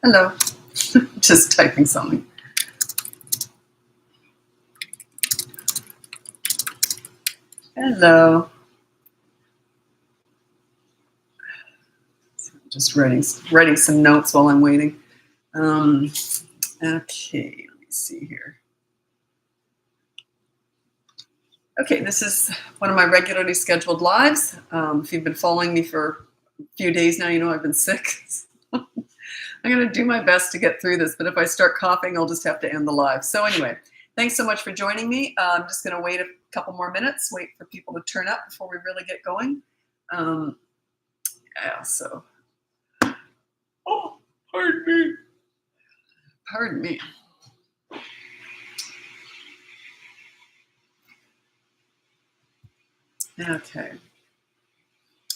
Hello. Just typing something. Hello. Just writing some notes while I'm waiting. Okay, let me see here. Okay, this is one of my regularly scheduled lives. If you've been following me for a few days now, you know I've been sick. I'm going to do my best to get through this, but if I start coughing, I'll just have to end the live. So anyway, thanks so much for joining me. I'm just going to wait a couple more minutes, wait for people to turn up before we really get going. Yeah, so. Oh, pardon me. Pardon me. Okay.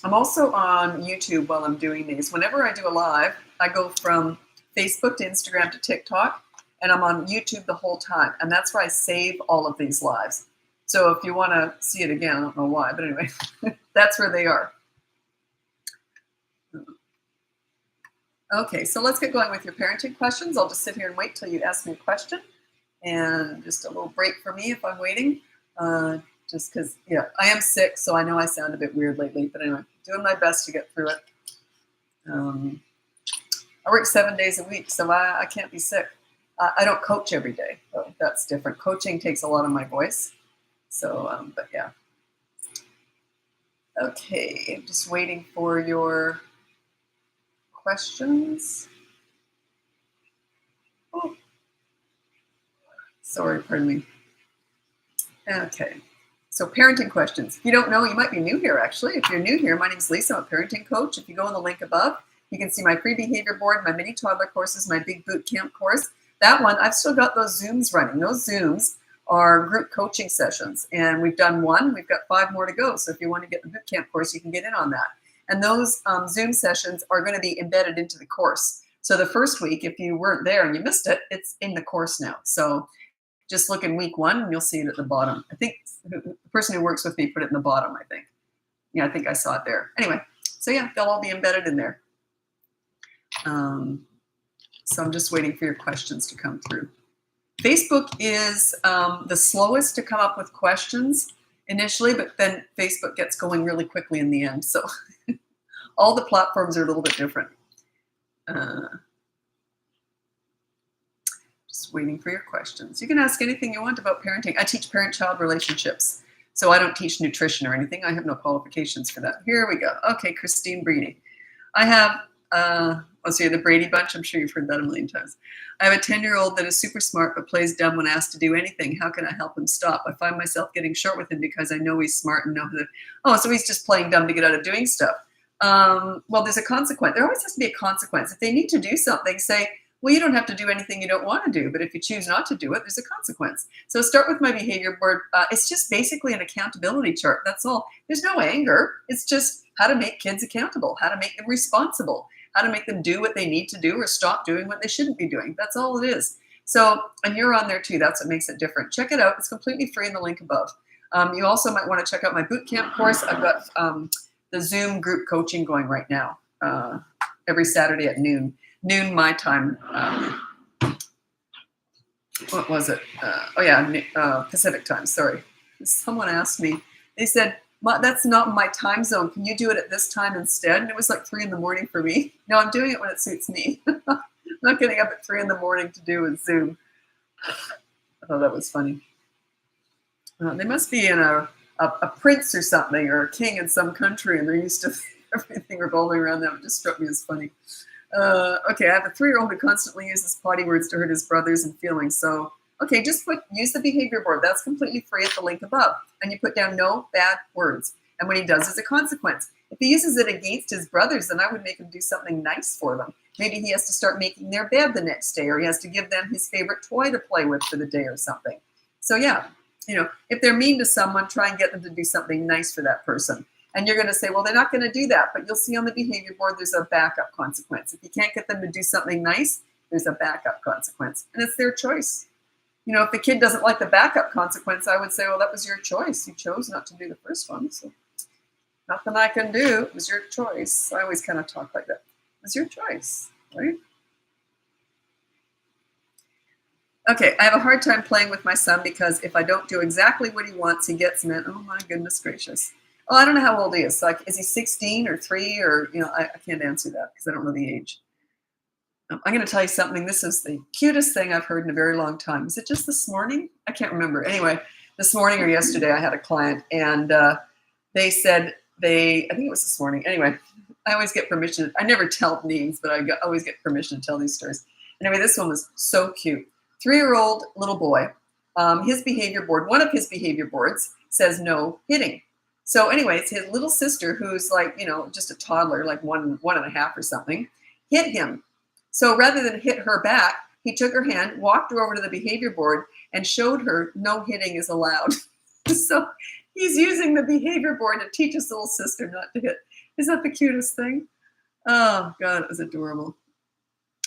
I'm also on YouTube while I'm doing these. Whenever I do a live, I go from Facebook to Instagram to TikTok, and I'm on YouTube the whole time. And that's where I save all of these lives. So if you want to see it again, I don't know why, but anyway, that's where they are. Okay, so let's get going with your parenting questions. I'll just sit here and wait till you ask me a question. And just a little break for me if I'm waiting. Just because, yeah, I am sick, so I know I sound a bit weird lately. But anyway, doing my best to get through it. I work 7 days a week, so I can't be sick. I don't coach every day, though. That's different. Coaching takes a lot of my voice. So, but yeah. Okay, I'm just waiting for your questions. Oh, sorry, pardon me. Okay. So parenting questions. If you don't know, you might be new here, actually. If you're new here, my name is Lisa. I'm a parenting coach. If you go on the link above, you can see my free behavior board, my mini toddler courses, my big boot camp course. That one, I've still got those Zooms running. Those Zooms are group coaching sessions. And we've done one. We've got 5 more to go. So if you want to get the boot camp course, you can get in on that. And those Zoom sessions are going to be embedded into the course. So the first week, if you weren't there and you missed it, it's in the course now. So just look in week 1 and you'll see it at the bottom. I think the person who works with me put it in the bottom, I think. Yeah, I think I saw it there. Anyway, so yeah, they'll all be embedded in there. So I'm just waiting for your questions to come through. Facebook is the slowest to come up with questions initially, but then Facebook gets going really quickly in the end. So all the platforms are a little bit different. Just waiting for your questions. You can ask anything you want about parenting. I teach parent-child relationships, so I don't teach nutrition or anything. I have no qualifications for that. Here we go. Okay, Christine Breedy. I have, the Brady Bunch. I'm sure you've heard that a million times. I have a 10-year-old that is super smart but plays dumb when asked to do anything. How can I help him stop? I find myself getting short with him because I know he's smart and know that, so he's just playing dumb to get out of doing stuff. Well, there's a consequence. There always has to be a consequence. If they need to do something, say, well, you don't have to do anything you don't want to do, but if you choose not to do it, there's a consequence. So start with my behavior board. It's just basically an accountability chart. That's all. There's no anger. It's just how to make kids accountable, how to make them responsible, how to make them do what they need to do or stop doing what they shouldn't be doing. That's all it is. So, and you're on there too. That's what makes it different. Check it out. It's completely free in the link above. You also might want to check out my boot camp course. I've got the Zoom group coaching going right now, every Saturday at noon my time. What was it? Pacific time. Sorry. Someone asked me. They said, "That's not my time zone. Can you do it at this time instead?" And it was like 3 a.m. for me. No, I'm doing it when it suits me. I'm not getting up at 3 a.m. to do a Zoom. I thought that was funny. They must be in a prince or something, or a king in some country, and they're used to everything revolving around them. It just struck me as funny. Okay, I have a 3-year-old who constantly uses potty words to hurt his brothers and feelings. So, okay, just use the behavior board. That's completely free at the link above. And you put down no bad words. And what he does is a consequence. If he uses it against his brothers, then I would make him do something nice for them. Maybe he has to start making their bed the next day, or he has to give them his favorite toy to play with for the day or something. So yeah, if they're mean to someone, try and get them to do something nice for that person. And you're going to say, well, they're not going to do that. But you'll see on the behavior board, there's a backup consequence. If you can't get them to do something nice, there's a backup consequence. And it's their choice. If the kid doesn't like the backup consequence, I would say, well, that was your choice. You chose not to do the first one. So nothing I can do. It was your choice. I always kind of talk like that. It was your choice, right? Okay, I have a hard time playing with my son because if I don't do exactly what he wants, he gets mad. Oh my goodness gracious. Oh, I don't know how old he is. So, like, is he 16 or 3 or, I can't answer that because I don't know the age. I'm going to tell you something. This is the cutest thing I've heard in a very long time. Is it just this morning? I can't remember. Anyway, this morning or yesterday, I had a client and they said I think it was this morning. Anyway, I always get permission. I never tell names, but always get permission to tell these stories. Anyway, this one was so cute. 3-year-old little boy, his behavior board, one of his behavior boards says no hitting. So anyways, his little sister, who's like, just a toddler, like one and a half or something, hit him. So rather than hit her back, he took her hand, walked her over to the behavior board and showed her no hitting is allowed. So he's using the behavior board to teach his little sister not to hit. Is that the cutest thing? Oh God, it was adorable.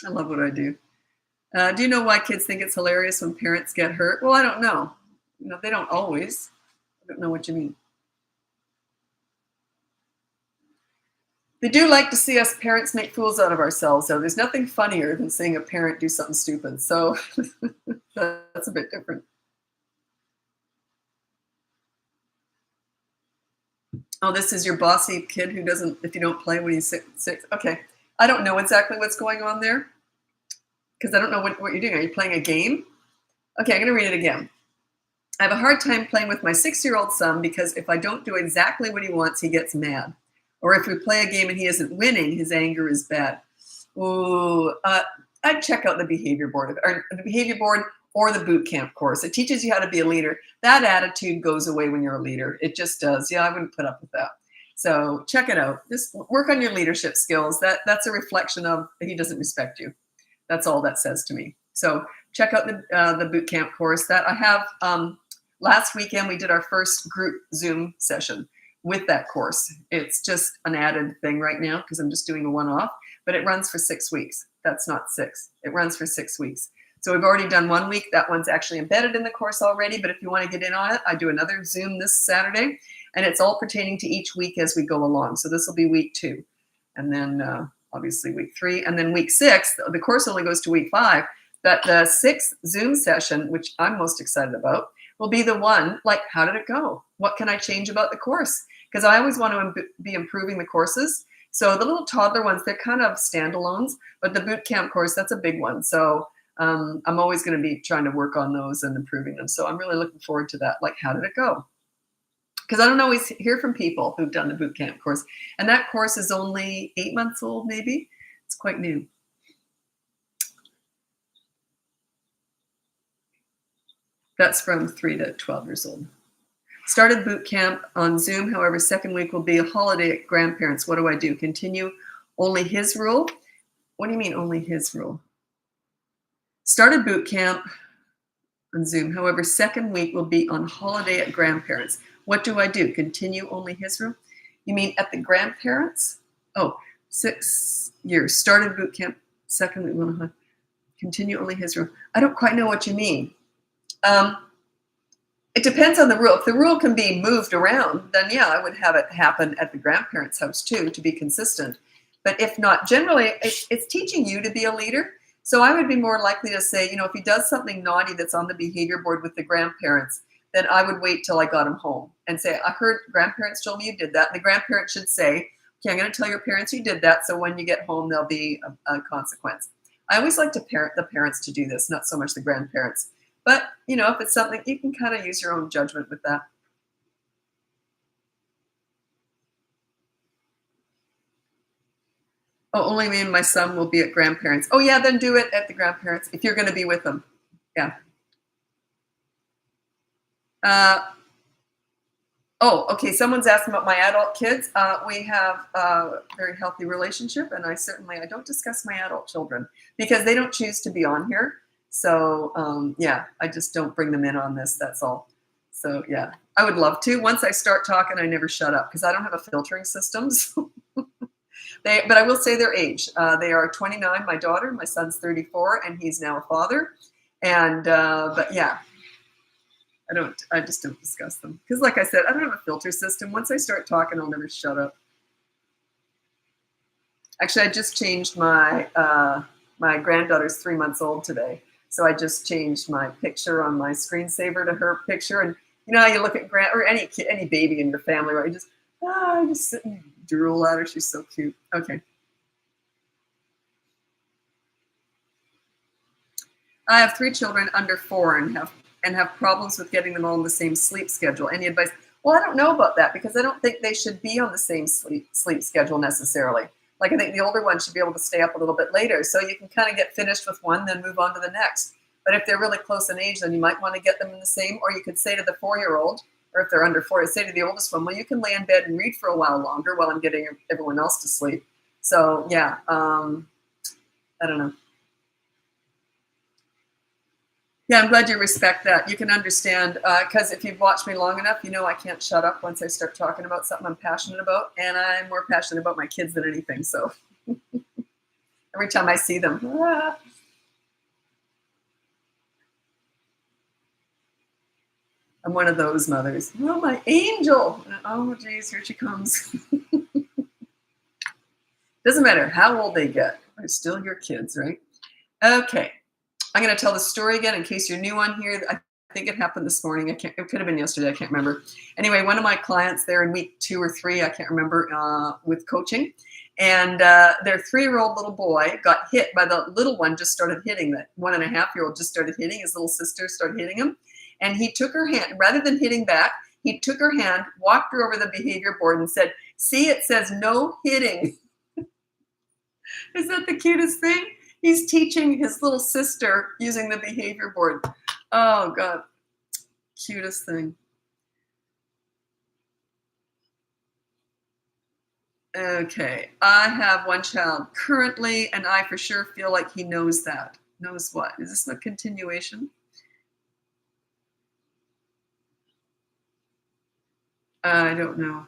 I love what I do. Do you know why kids think it's hilarious when parents get hurt? Well, I don't know. They don't always. I don't know what you mean. They do like to see us parents make fools out of ourselves, though. There's nothing funnier than seeing a parent do something stupid. So that's a bit different. Oh, this is your bossy kid who doesn't, if you don't play when he's 6. Okay. I don't know exactly what's going on there because I don't know what you're doing. Are you playing a game? Okay, I'm going to read it again. I have a hard time playing with my 6-year-old son because if I don't do exactly what he wants, he gets mad. Or if we play a game and he isn't winning, his anger is bad. Ooh, I'd check out the behavior board, or the boot camp course. It teaches you how to be a leader. That attitude goes away when you're a leader. It just does. Yeah, I wouldn't put up with that. So check it out. Just work on your leadership skills. That's a reflection of he doesn't respect you. That's all that says to me. So check out the boot camp course that I have. Last weekend, we did our first group Zoom session with that course. It's just an added thing right now because I'm just doing a one-off, but it runs for 6 weeks. That's not 6. It runs for 6 weeks. So we've already done 1 week. That one's actually embedded in the course already, but if you want to get in on it, I do another Zoom this Saturday, and it's all pertaining to each week as we go along. So this will be week 2, and then obviously week 3, and then week 6. The course only goes to week 5, but the 6th Zoom session, which I'm most excited about, will be the one, like, how did it go? What can I change about the course? Because I always want to be improving the courses. So the little toddler ones, they're kind of standalones, but the boot camp course, that's a big one. So I'm always going to be trying to work on those and improving them. So I'm really looking forward to that. Like, how did it go? Because I don't always hear from people who've done the boot camp course. And that course is only 8 months old, maybe. It's quite new. That's from 3 to 12 years old. Started boot camp on Zoom. However, second week will be a holiday at grandparents. What do I do? Continue only his rule? What do you mean only his rule? Started boot camp on Zoom. However, second week will be on holiday at grandparents. What do I do? Continue only his rule? You mean at the grandparents? Oh, 6 years. Started boot camp. Second week will continue only his rule. I don't quite know what you mean. It depends on the rule. If the rule can be moved around, then yeah, I would have it happen at the grandparents' house too, to be consistent. But if not, generally, it's teaching you to be a leader. So I would be more likely to say, if he does something naughty that's on the behavior board with the grandparents, then I would wait till I got him home and say, I heard grandparents told me you did that. And the grandparents should say, okay, I'm going to tell your parents you did that. So when you get home, there'll be a consequence. I always like to parent the parents to do this, not so much the grandparents. But, if it's something, you can kind of use your own judgment with that. Oh, only me and my son will be at grandparents. Oh, yeah, then do it at the grandparents if you're going to be with them. Yeah. Okay. Someone's asking about my adult kids. We have a very healthy relationship, and I don't discuss my adult children because they don't choose to be on here. So, I just don't bring them in on this. That's all. So, yeah, I would love to. Once I start talking, I never shut up because I don't have a filtering system. So but I will say their age. They are 29, my daughter. My son's 34, and he's now a father. And, but yeah, I just don't discuss them. Because like I said, I don't have a filter system. Once I start talking, I'll never shut up. Actually, I just changed my granddaughter's 3 months old today. So I just changed my picture on my screensaver to her picture. And you know how you look at Grant or any baby in your family, right? You just, I just sit and drool at her. She's so cute. Okay. I have 3 children under 4 and have problems with getting them all on the same sleep schedule. Any advice? Well, I don't know about that because I don't think they should be on the same sleep schedule necessarily. Like I think the older one should be able to stay up a little bit later, so you can kind of get finished with one, then move on to the next. But if they're really close in age, then you might want to get them in the same. Or you could say to the 4-year-old, or if they're under 4, say to the oldest one, well, you can lay in bed and read for a while longer while I'm getting everyone else to sleep. So yeah, I don't know. Yeah, I'm glad you respect that. You can understand, because if you've watched me long enough, you know I can't shut up once I start talking about something I'm passionate about, and I'm more passionate about my kids than anything. So every time I see them, I'm one of those mothers. Oh, my angel! Oh, geez, here she comes. Doesn't matter how old they get; they're still your kids, right? Okay. I'm going to tell the story again in case you're new on here. I think it happened this morning. It could have been yesterday. I can't remember. Anyway, one of my clients there in week 2 or 3, I can't remember, with coaching. And their 3-year-old little boy got hit by the little one, just started hitting that 1.5-year-old just started hitting. His little sister started hitting him. And he took her hand, rather than hitting back, he took her hand, walked her over the behavior board and said, see, it says no hitting. Is that the cutest thing? He's teaching his little sister using the behavior board. Oh, God. Cutest thing. Okay. I have 1 child currently, and I for sure feel like he knows that. Knows what? Is this a continuation? I don't know.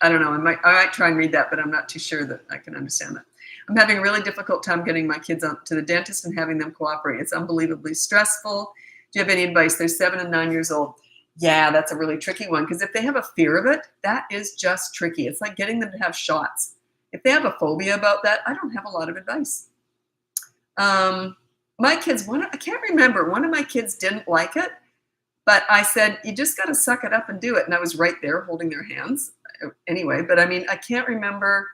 I don't know. I might try and read that, but I'm not too sure that I can understand that. I'm having a really difficult time getting my kids to the dentist and having them cooperate. It's unbelievably stressful. Do you have any advice? They're 7 and 9 years old. Yeah, that's a really tricky one because if they have a fear of it, that is just tricky. It's like getting them to have shots. If they have a phobia about that, I don't have a lot of advice. My kids, I can't remember. One of my kids didn't like it, but I said, you just got to suck it up and do it. And I was right there holding their hands anyway. But I mean, I can't remember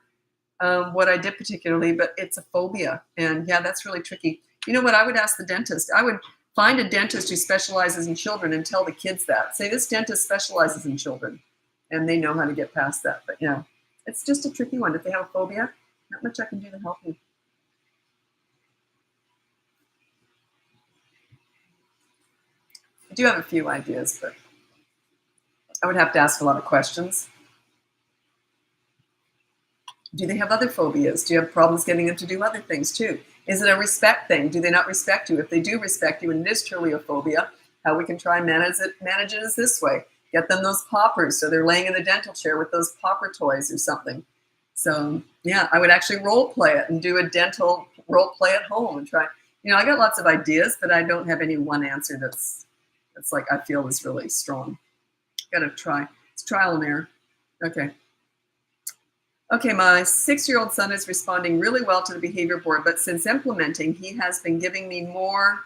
what I did particularly, but it's a phobia. And yeah, that's really tricky. You know what? I would ask the dentist. I would find a dentist who specializes in children and tell the kids that. Say, this dentist specializes in children. And they know how to get past that. But yeah, it's just a tricky one. If they have a phobia, not much I can do to help you. I do have a few ideas, but I would have to ask a lot of questions. Do they have other phobias? Do you have problems getting them to do other things too? Is it a respect thing? Do they not respect you? If they do respect you and it is truly a phobia, how we can try and manage it is this way. Get them those poppers so they're laying in the dental chair with those popper toys or something. So yeah, I would actually role play it and do a dental role play at home and try. You know, I got lots of ideas, but I don't have any one answer that's like I feel is really strong. Got to try. It's trial and error. Okay. Okay, my 6-year-old son is responding really well to the behavior board, but since implementing, he has been giving me more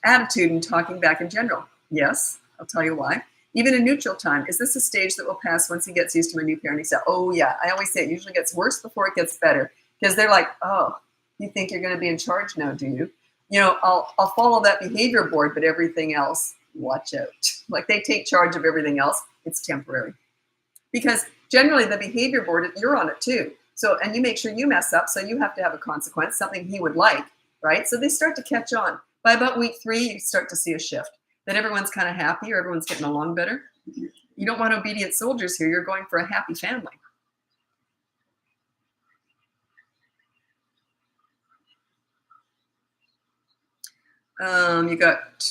attitude and talking back in general. Yes, I'll tell you why. Even in neutral time, is this a stage that will pass once he gets used to my new parenting style? Oh yeah, I always say it usually gets worse before it gets better because they're like, oh, you think you're going to be in charge now, do you? You know, I'll follow that behavior board, but everything else, watch out. Like they take charge of everything else. It's temporary. Because generally the behavior board, you're on it too. So, and you make sure you mess up, so you have to have a consequence, something he would like, right? So they start to catch on. By about week 3, you start to see a shift. Then everyone's kind of happy or everyone's getting along better. You don't want obedient soldiers here. You're going for a happy family. You got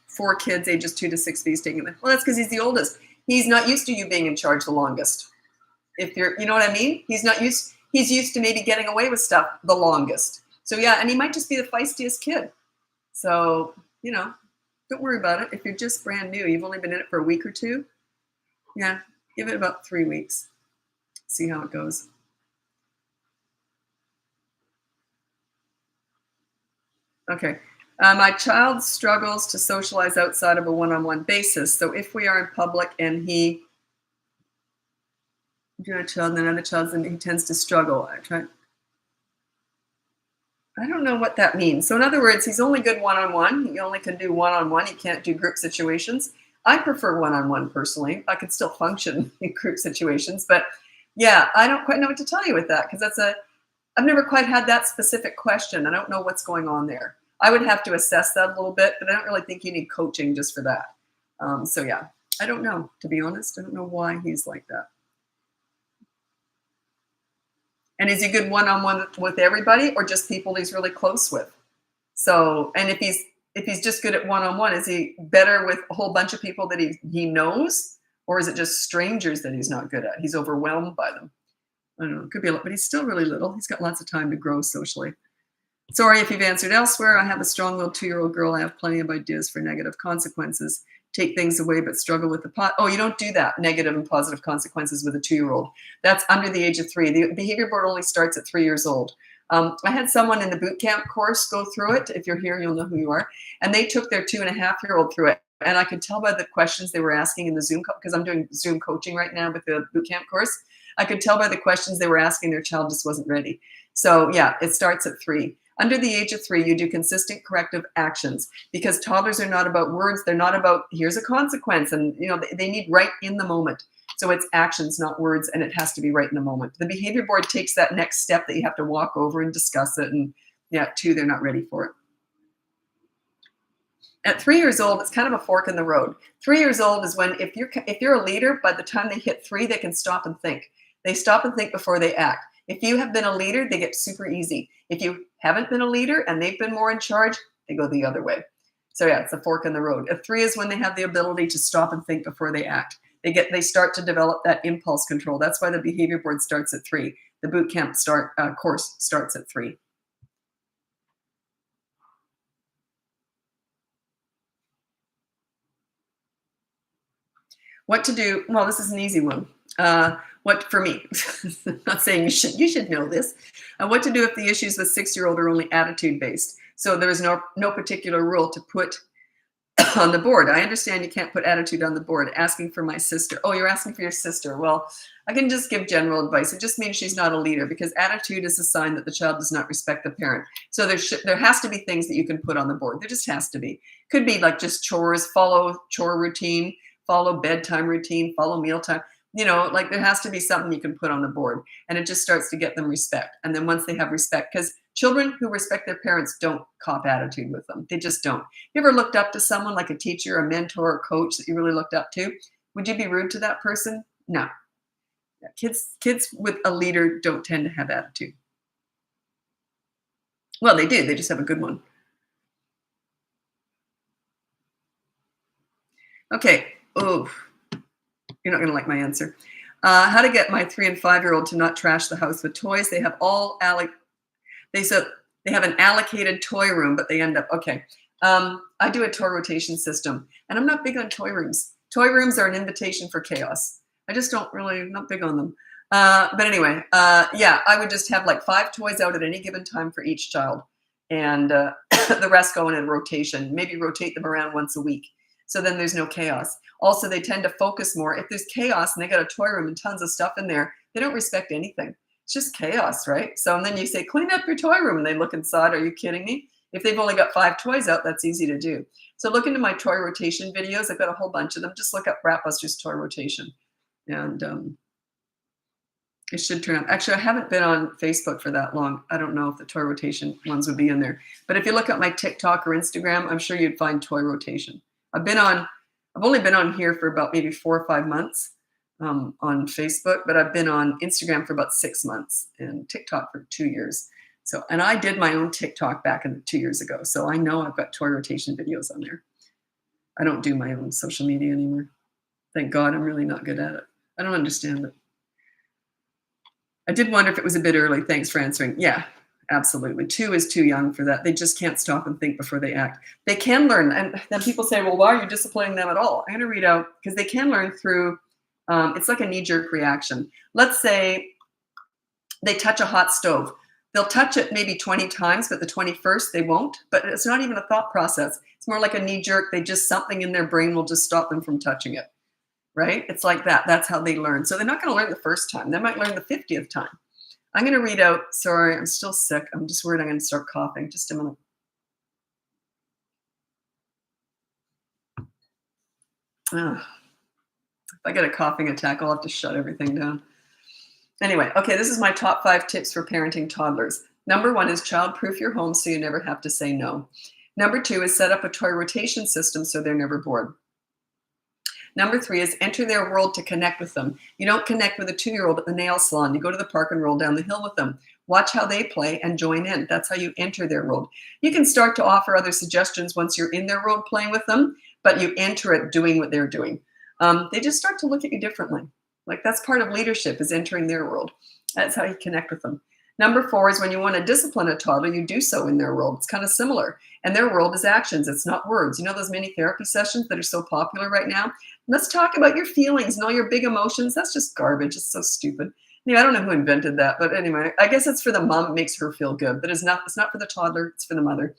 4 kids, ages 2 to 6. He's taking them. Well, that's because he's the oldest. He's not used to you being in charge the longest. If you're, you know what I mean? He's used to maybe getting away with stuff the longest. So yeah, and he might just be the feistiest kid. So, you know, don't worry about it. If you're just brand new, you've only been in it for a week or 2. Yeah, give it about 3 weeks. See how it goes. Okay. My child struggles to socialize outside of a one-on-one basis. So if we are in public and you're a child and another child, and he tends to struggle. I don't know what that means. So in other words, he's only good one-on-one. He only can do one-on-one. He can't do group situations. I prefer one-on-one personally. I can still function in group situations, but yeah, I don't quite know what to tell you with that because I've never quite had that specific question. I don't know what's going on there. I would have to assess that a little bit, but I don't really think you need coaching just for that. So yeah, I don't know, to be honest. I don't know why he's like that. And is he good one-on-one with everybody or just people he's really close with? So, and if he's just good at one-on-one, is he better with a whole bunch of people that he knows? Or is it just strangers that he's not good at? He's overwhelmed by them. I don't know, it could be a lot, but he's still really little. He's got lots of time to grow socially. Sorry if you've answered elsewhere. I have a strong-willed 2-year-old girl. I have plenty of ideas for negative consequences. Take things away, but struggle with the pot. Oh, you don't do that, negative and positive consequences with a 2-year-old. That's under the age of 3. The behavior board only starts at 3 years old. I had someone in the boot camp course go through it. If you're here, you'll know who you are. And they took their 2.5-year-old through it. And I could tell by the questions they were asking in the Zoom, because I'm doing Zoom coaching right now with the boot camp course. I could tell by the questions they were asking, their child just wasn't ready. So yeah, it starts at 3. Under the age of 3, you do consistent corrective actions because toddlers are not about words. They're not about, here's a consequence. And they need right in the moment. So it's actions, not words, and it has to be right in the moment. The behavior board takes that next step that you have to walk over and discuss it. And yeah, 2, they're not ready for it. At 3 years old, it's kind of a fork in the road. 3 years old is when if you're a leader, by the time they hit 3, they can stop and think. They stop and think before they act. If you have been a leader, they get super easy. If you haven't been a leader and they've been more in charge, they go the other way. So yeah, it's a fork in the road. At 3 is when they have the ability to stop and think before they act. They start to develop that impulse control. That's why the behavior board starts at 3. The boot camp course starts at 3. What to do? Well, this is an easy one. What for me? Not saying you should know this. What to do if the issues with 6-year-old are only attitude based? So there is no particular rule to put on the board. I understand you can't put attitude on the board. Asking for my sister. Oh, you're asking for your sister. Well, I can just give general advice. It just means she's not a leader because attitude is a sign that the child does not respect the parent. So there has to be things that you can put on the board. There just has to be. Could be like just chores, follow chore routine, follow bedtime routine, follow mealtime. Like there has to be something you can put on the board and it just starts to get them respect. And then once they have respect, because children who respect their parents don't cop attitude with them. They just don't. You ever looked up to someone like a teacher, a mentor, or coach that you really looked up to? Would you be rude to that person? No. Kids with a leader don't tend to have attitude. Well, they do. They just have a good one. Okay. Oh. You're not going to like my answer. How to get my 3 and 5-year-old to not trash the house with toys. They have they have an allocated toy room, but they end up, okay. I do a toy rotation system, and I'm not big on toy rooms. Toy rooms are an invitation for chaos. I just not big on them. But anyway, yeah, I would just have like 5 toys out at any given time for each child, and the rest go in a rotation. Maybe rotate them around once a week. So then there's no chaos. Also, they tend to focus more. If there's chaos and they got a toy room and tons of stuff in there, they don't respect anything. It's just chaos, right? So and then you say, clean up your toy room. And they look inside. Are you kidding me? If they've only got 5 toys out, that's easy to do. So look into my toy rotation videos. I've got a whole bunch of them. Just look up Bratbusters toy rotation. And it should turn out. Actually, I haven't been on Facebook for that long. I don't know if the toy rotation ones would be in there. But if you look at my TikTok or Instagram, I'm sure you'd find toy rotation. I've only been on here for about maybe 4 or 5 months on Facebook, but I've been on Instagram for about 6 months and TikTok for 2 years. So, and I did my own TikTok back 2 years ago. So I know I've got toy rotation videos on there. I don't do my own social media anymore. Thank God, I'm really not good at it. I don't understand it. I did wonder if it was a bit early. Thanks for answering. Yeah. Absolutely. 2 is too young for that. They just can't stop and think before they act. They can learn. And then people say, well, why are you disciplining them at all? I'm going to read out because they can learn through, it's like a knee-jerk reaction. Let's say they touch a hot stove. They'll touch it maybe 20 times, but the 21st they won't. But it's not even a thought process. It's more like a knee jerk. Something in their brain will just stop them from touching it, right? It's like that. That's how they learn. So they're not going to learn the first time. They might learn the 50th time. I'm going to read out, sorry, I'm still sick. I'm just worried I'm going to start coughing. Just a minute. If I get a coughing attack, I'll have to shut everything down. Anyway, okay, this is my top 5 tips for parenting toddlers. Number 1 is child-proof your home so you never have to say no. Number 2 is set up a toy rotation system so they're never bored. Number 3 is enter their world to connect with them. You don't connect with a 2-year-old at the nail salon. You go to the park and roll down the hill with them. Watch how they play and join in. That's how you enter their world. You can start to offer other suggestions once you're in their world playing with them, but you enter it doing what they're doing. They just start to look at you differently. Like that's part of leadership, is entering their world. That's how you connect with them. Number 4 is when you want to discipline a toddler, you do so in their world. It's kind of similar. And their world is actions. It's not words. You know those mini therapy sessions that are so popular right now? Let's talk about your feelings and all your big emotions. That's just garbage. It's so stupid. Yeah, I don't know who invented that, but anyway, I guess it's for the mom. It makes her feel good. But it's not for the toddler. It's for the mother.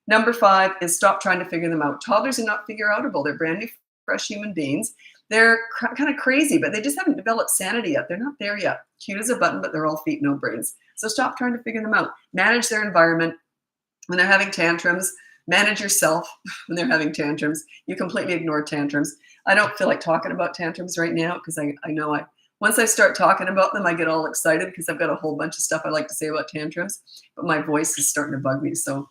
Number 5 is stop trying to figure them out. Toddlers are not figure-outable. They're brand new, fresh human beings. They're kind of crazy, but they just haven't developed sanity yet. They're not there yet. Cute as a button, but they're all feet, no brains. So stop trying to figure them out. Manage their environment. When they're having tantrums, manage yourself when they're having tantrums. You completely ignore tantrums. I don't feel like talking about tantrums right now because I know once I start talking about them, I get all excited because I've got a whole bunch of stuff I like to say about tantrums, but my voice is starting to bug me. So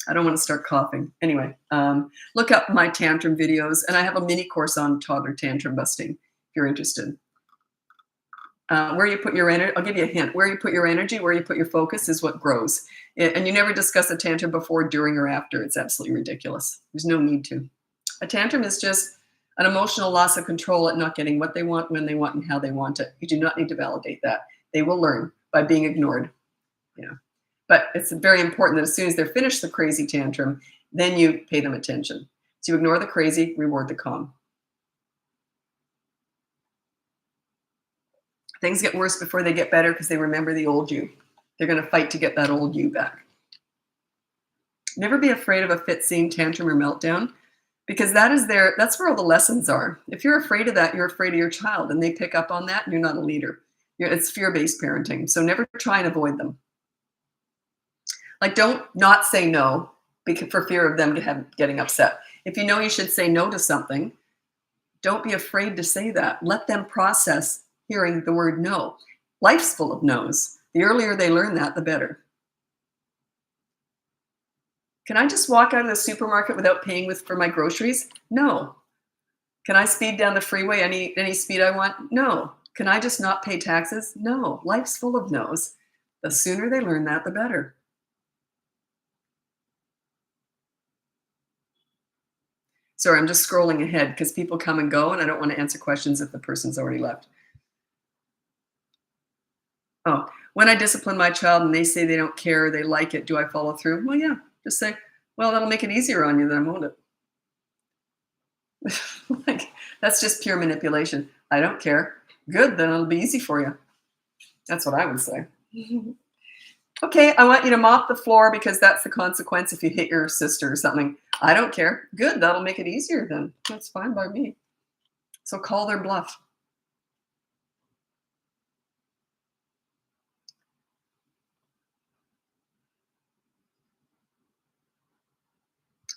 I don't want to start coughing. Anyway, look up my tantrum videos, and I have a mini course on toddler tantrum busting if you're interested. Where you put your energy, I'll give you a hint. Where you put your energy, where you put your focus is what grows. And you never discuss a tantrum before, during, or after. It's absolutely ridiculous. There's no need to. A tantrum is just an emotional loss of control at not getting what they want, when they want, and how they want it. You do not need to validate that. They will learn by being ignored. Yeah. But it's very important that as soon as they're finished the crazy tantrum, then you pay them attention. So you ignore the crazy, reward the calm. Things get worse before they get better because they remember the old you. They're going to fight to get that old you back. Never be afraid of a fit, scene, tantrum, or meltdown, because that's where all the lessons are. If you're afraid of that, you're afraid of your child, and they pick up on that, and you're not a leader. It's fear-based parenting. So never try and avoid them. Like, don't not say no for fear of them getting upset. If you know you should say no to something, don't be afraid to say that. Let them process hearing the word no. Life's full of no's. The earlier they learn that, the better. Can I just walk out of the supermarket without paying for my groceries? No. Can I speed down the freeway any speed I want? No. Can I just not pay taxes? No. Life's full of no's. The sooner they learn that, the better. Sorry, I'm just scrolling ahead because people come and go, and I don't want to answer questions if the person's already left. Oh, when I discipline my child and they say they don't care, they like it, do I follow through? Well, yeah. Just say, well, that'll make it easier on you, then won't it? Like, that's just pure manipulation. I don't care. Good, then it'll be easy for you. That's what I would say. Okay, I want you to mop the floor because that's the consequence if you hit your sister or something. I don't care. Good, that'll make it easier then. That's fine by me. So call their bluff.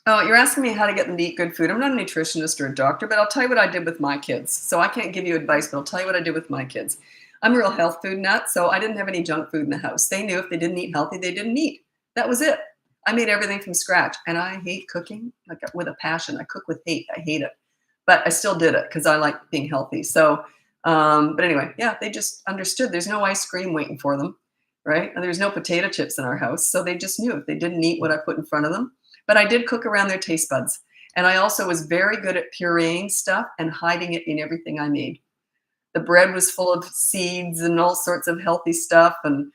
Oh, you're asking me how to get them to eat good food. I'm not a nutritionist or a doctor, but I'll tell you what I did with my kids. So I can't give you advice, but I'll tell you what I did with my kids. I'm a real health food nut, so I didn't have any junk food in the house. They knew if they didn't eat healthy, they didn't eat. That was it. I made everything from scratch, and I hate cooking like with a passion. I cook with hate. I hate it, but I still did it because I like being healthy. So, but anyway, yeah, they just understood. There's no ice cream waiting for them, right? And there's no potato chips in our house, so they just knew if they didn't eat what I put in front of them. But I did cook around their taste buds. And I also was very good at pureeing stuff and hiding it in everything I made. The bread was full of seeds and all sorts of healthy stuff, and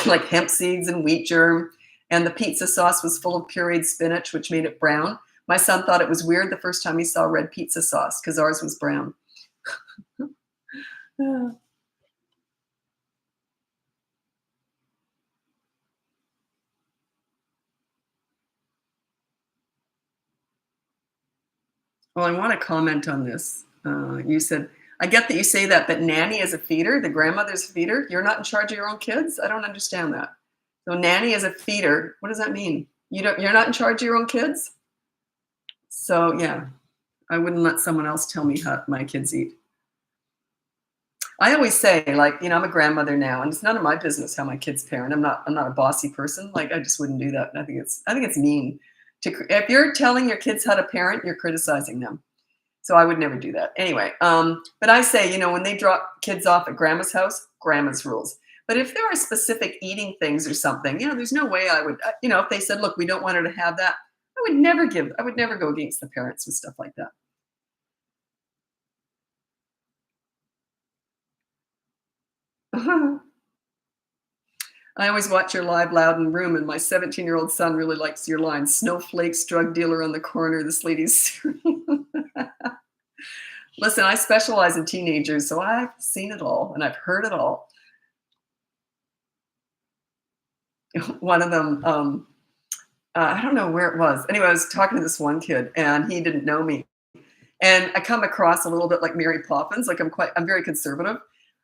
like hemp seeds and wheat germ. And the pizza sauce was full of pureed spinach, which made it brown. My son thought it was weird the first time he saw red pizza sauce because ours was brown. Well, I want to comment on this. You said, I get that you say that, but nanny is a feeder, the grandmother's a feeder. You're not in charge of your own kids? I don't understand that. So nanny is a feeder. What does that mean? You're not in charge of your own kids? So yeah, I wouldn't let someone else tell me how my kids eat. I always say, like, I'm a grandmother now, and it's none of my business how my kids parent. I'm not a bossy person. Like, I just wouldn't do that. I think it's mean if you're telling your kids how to parent, you're criticizing them. So I would never do that. Anyway, but I say, when they drop kids off at grandma's house, grandma's rules. But if there are specific eating things or something, there's no way I would, if they said, look, we don't want her to have that, I would never go against the parents with stuff like that. I always watch your live loud and room, and my 17-year-old son really likes your line, snowflakes, drug dealer on the corner, this lady's. Listen, I specialize in teenagers, so I've seen it all and I've heard it all. One of them, I don't know where it was. Anyway, I was talking to this one kid, and he didn't know me. And I come across a little bit like Mary Poppins. Like I'm very conservative.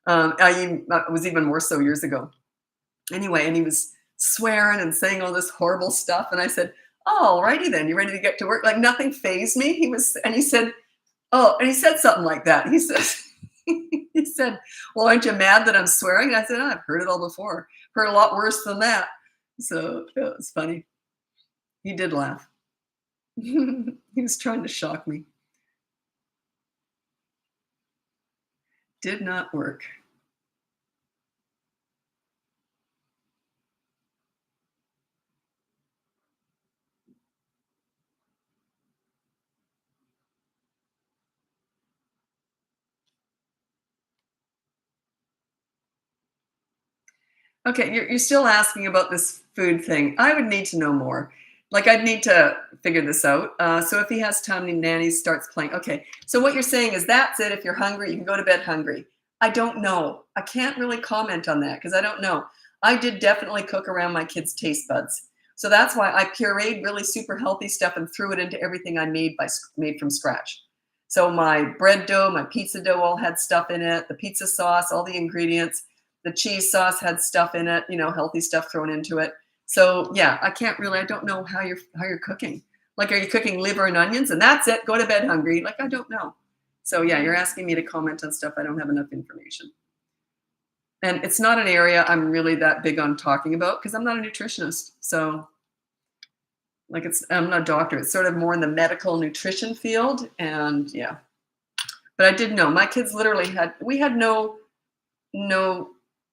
I was even more so years ago. Anyway, and he was swearing and saying all this horrible stuff. And I said, "Oh, alrighty then, you ready to get to work?" Like nothing fazed me. And he said, "Oh," and he said something like that. He says, he said, "Well, aren't you mad that I'm swearing?" I said, "Oh, I've heard it all before. Heard a lot worse than that." So it was funny. He did laugh. He was trying to shock me. Did not work. Okay, you're still asking about this food thing. I would need to know more. Like, I'd need to figure this out. So if he has time, and nanny starts playing. Okay, so what you're saying is that's it. If you're hungry, you can go to bed hungry. I don't know. I can't really comment on that because I don't know. I did definitely cook around my kids' taste buds. So that's why I pureed really super healthy stuff and threw it into everything I made from scratch. So my bread dough, my pizza dough all had stuff in it, the pizza sauce, all the ingredients. The cheese sauce had stuff in it, healthy stuff thrown into it. So yeah, I don't know how you're cooking. Like, are you cooking liver and onions and that's it? Go to bed hungry. Like, I don't know. So yeah, you're asking me to comment on stuff I don't have enough information. And it's not an area I'm really that big on talking about because I'm not a nutritionist. So like I'm not a doctor. It's sort of more in the medical nutrition field. And yeah. But I did know my kids literally we had no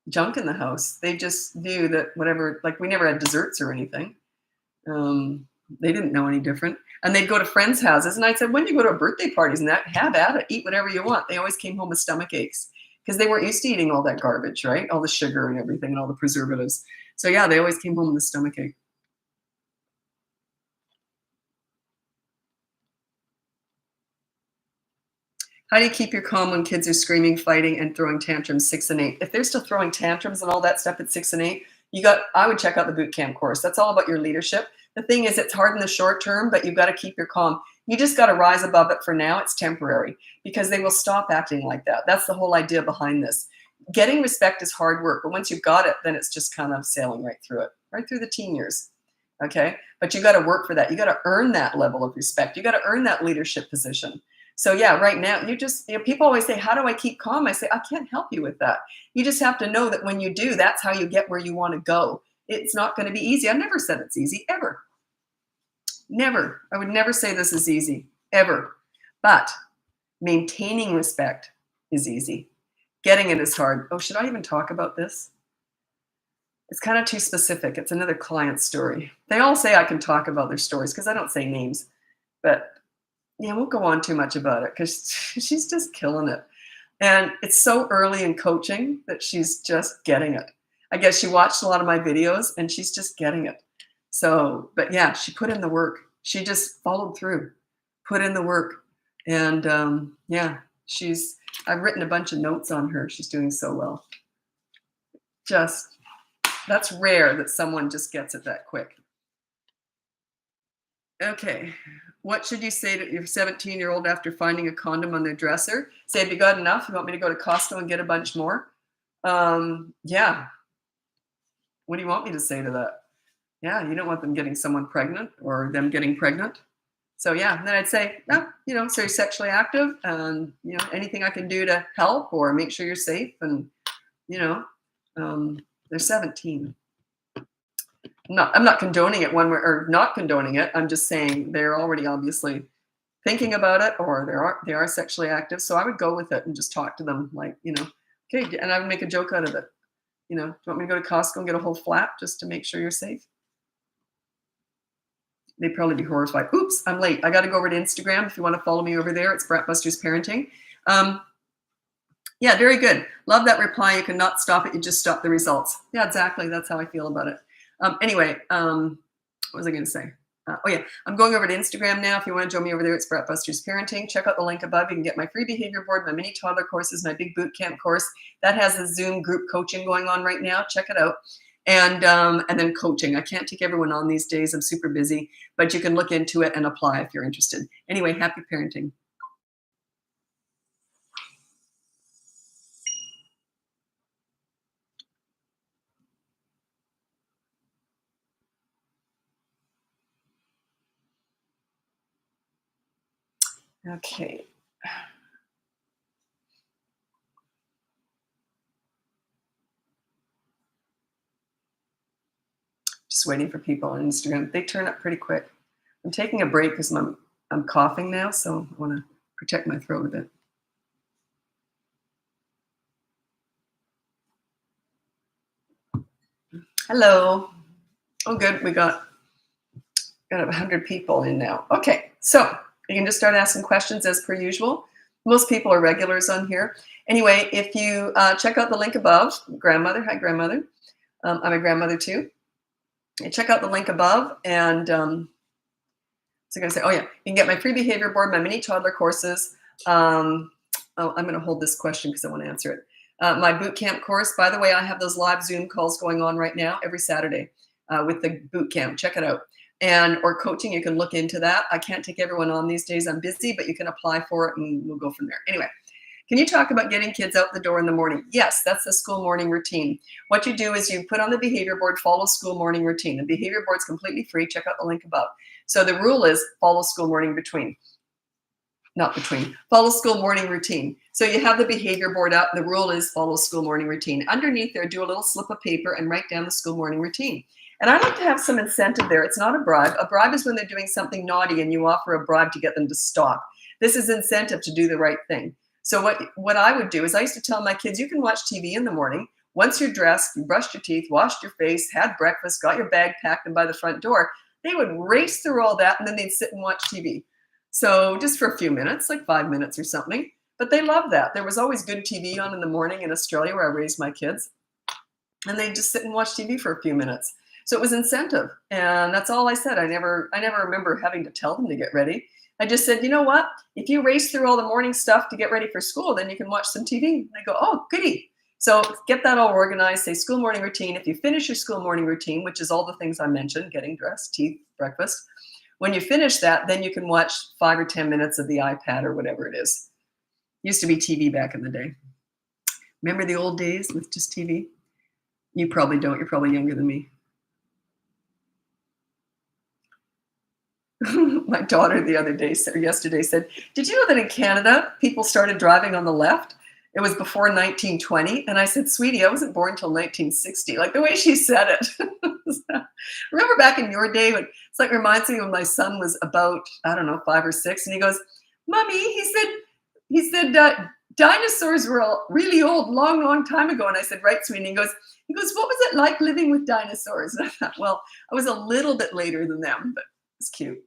junk in the house. They just knew that whatever, like we never had desserts or anything. They didn't know any different. And they'd go to friends' houses, and I said, when do you go to birthday parties and that, have at it, eat whatever you want. They always came home with stomach aches because they weren't used to eating all that garbage, right? All the sugar and everything and all the preservatives. So yeah, they always came home with a stomach ache. How do you keep your calm when kids are screaming, fighting, and throwing tantrums 6 and 8? If they're still throwing tantrums and all that stuff at 6 and 8, I would check out the boot camp course. That's all about your leadership. The thing is, it's hard in the short term, but you've got to keep your calm. You just got to rise above it for now. It's temporary because they will stop acting like that. That's the whole idea behind this. Getting respect is hard work, but once you've got it, then it's just kind of sailing right through it, right through the teen years. Okay. But you got to work for that. You got to earn that level of respect. You got to earn that leadership position. So yeah, right now people always say, how do I keep calm? I say, I can't help you with that. You just have to know that when you do, that's how you get where you want to go. It's not going to be easy. I never said it's easy, ever. Never. I would never say this is easy, ever. But maintaining respect is easy. Getting it is hard. Oh, should I even talk about this? It's kind of too specific. It's another client story. They all say I can talk about their stories because I don't say names. But yeah, I won't go on too much about it because she's just killing it. And it's so early in coaching that she's just getting it. I guess she watched a lot of my videos and she's just getting it. So, but yeah, she put in the work. She just followed through, put in the work. And yeah, I've written a bunch of notes on her. She's doing so well. That's rare that someone just gets it that quick. Okay. What should you say to your 17-year-old after finding a condom on their dresser? Say, have you got enough? You want me to go to Costco and get a bunch more? Yeah. What do you want me to say to that? Yeah, you don't want them getting someone pregnant or them getting pregnant. So yeah, then I'd say, no, so you're sexually active, and anything I can do to help or make sure you're safe, and you know, they're 17. I'm not condoning it one way or not condoning it. I'm just saying they're already obviously thinking about it, or they are sexually active. So I would go with it and just talk to them like, okay, and I would make a joke out of it. Do you want me to go to Costco and get a whole flat just to make sure you're safe? They'd probably be horrified. Oops, I'm late. I got to go over to Instagram. If you want to follow me over there, it's Bratbusters Parenting. Yeah, very good. Love that reply. You cannot stop it. You just stop the results. Yeah, exactly. That's how I feel about it. Anyway, what was I going to say? Oh yeah, I'm going over to Instagram now. If you want to join me over there, it's Bratbusters Parenting. Check out the link above. You can get my free behavior board, my mini toddler courses, my big boot camp course. That has a Zoom group coaching going on right now. Check it out. And then coaching. I can't take everyone on these days. I'm super busy, but you can look into it and apply if you're interested. Anyway, happy parenting. Okay. Just waiting for people on Instagram. They turn up pretty quick. I'm taking a break because I'm coughing now, so I want to protect my throat a bit. Hello. Oh, good. We got 100 people in now. Okay, so you can just start asking questions as per usual. Most people are regulars on here. Anyway, if you check out the link above, grandmother, hi grandmother. I'm a grandmother too. Check out the link above, and so I'm going to say, oh yeah, you can get my free behavior board, my mini toddler courses. I'm going to hold this question because I want to answer it. My boot camp course, by the way, I have those live Zoom calls going on right now every Saturday with the boot camp. Check it out. Or coaching, you can look into that. I can't take everyone on these days. I'm busy, but you can apply for it and we'll go from there. Anyway, can you talk about getting kids out the door in the morning? Yes, that's the school morning routine. What you do is you put on the behavior board, follow school morning routine. The behavior board's completely free. Check out the link above. So the rule is follow school morning follow school morning routine. So you have the behavior board up. The rule is follow school morning routine. Underneath there, do a little slip of paper and write down the school morning routine. And I like to have some incentive there. It's not a bribe. A bribe is when they're doing something naughty and you offer a bribe to get them to stop. This is incentive to do the right thing. So what I would do is I used to tell my kids, you can watch TV in the morning. Once you're dressed, you brushed your teeth, washed your face, had breakfast, got your bag packed and by the front door, they would race through all that and then they'd sit and watch TV. So just for a few minutes, like 5 minutes or something. But they loved that. There was always good TV on in the morning in Australia where I raised my kids. And they'd just sit and watch TV for a few minutes. So it was incentive. And that's all I said. I never remember having to tell them to get ready. I just said, you know what? If you race through all the morning stuff to get ready for school, then you can watch some TV. And they go, oh, goody. So get that all organized. Say school morning routine. If you finish your school morning routine, which is all the things I mentioned, getting dressed, teeth, breakfast. When you finish that, then you can watch 5 or 10 minutes of the iPad or whatever it is. Used to be TV back in the day. Remember the old days with just TV? You probably don't. You're probably younger than me. My daughter yesterday said, did you know that in Canada, people started driving on the left? It was before 1920. And I said, sweetie, I wasn't born until 1960. Like the way she said it. Remember back in your day, when it's like reminds me when my son was about, I don't know, 5 or 6. And he goes, Mommy, he said dinosaurs were really old, long, long time ago. And I said, right, sweetie. And he goes, what was it like living with dinosaurs? And I thought, well, I was a little bit later than them, but it's cute.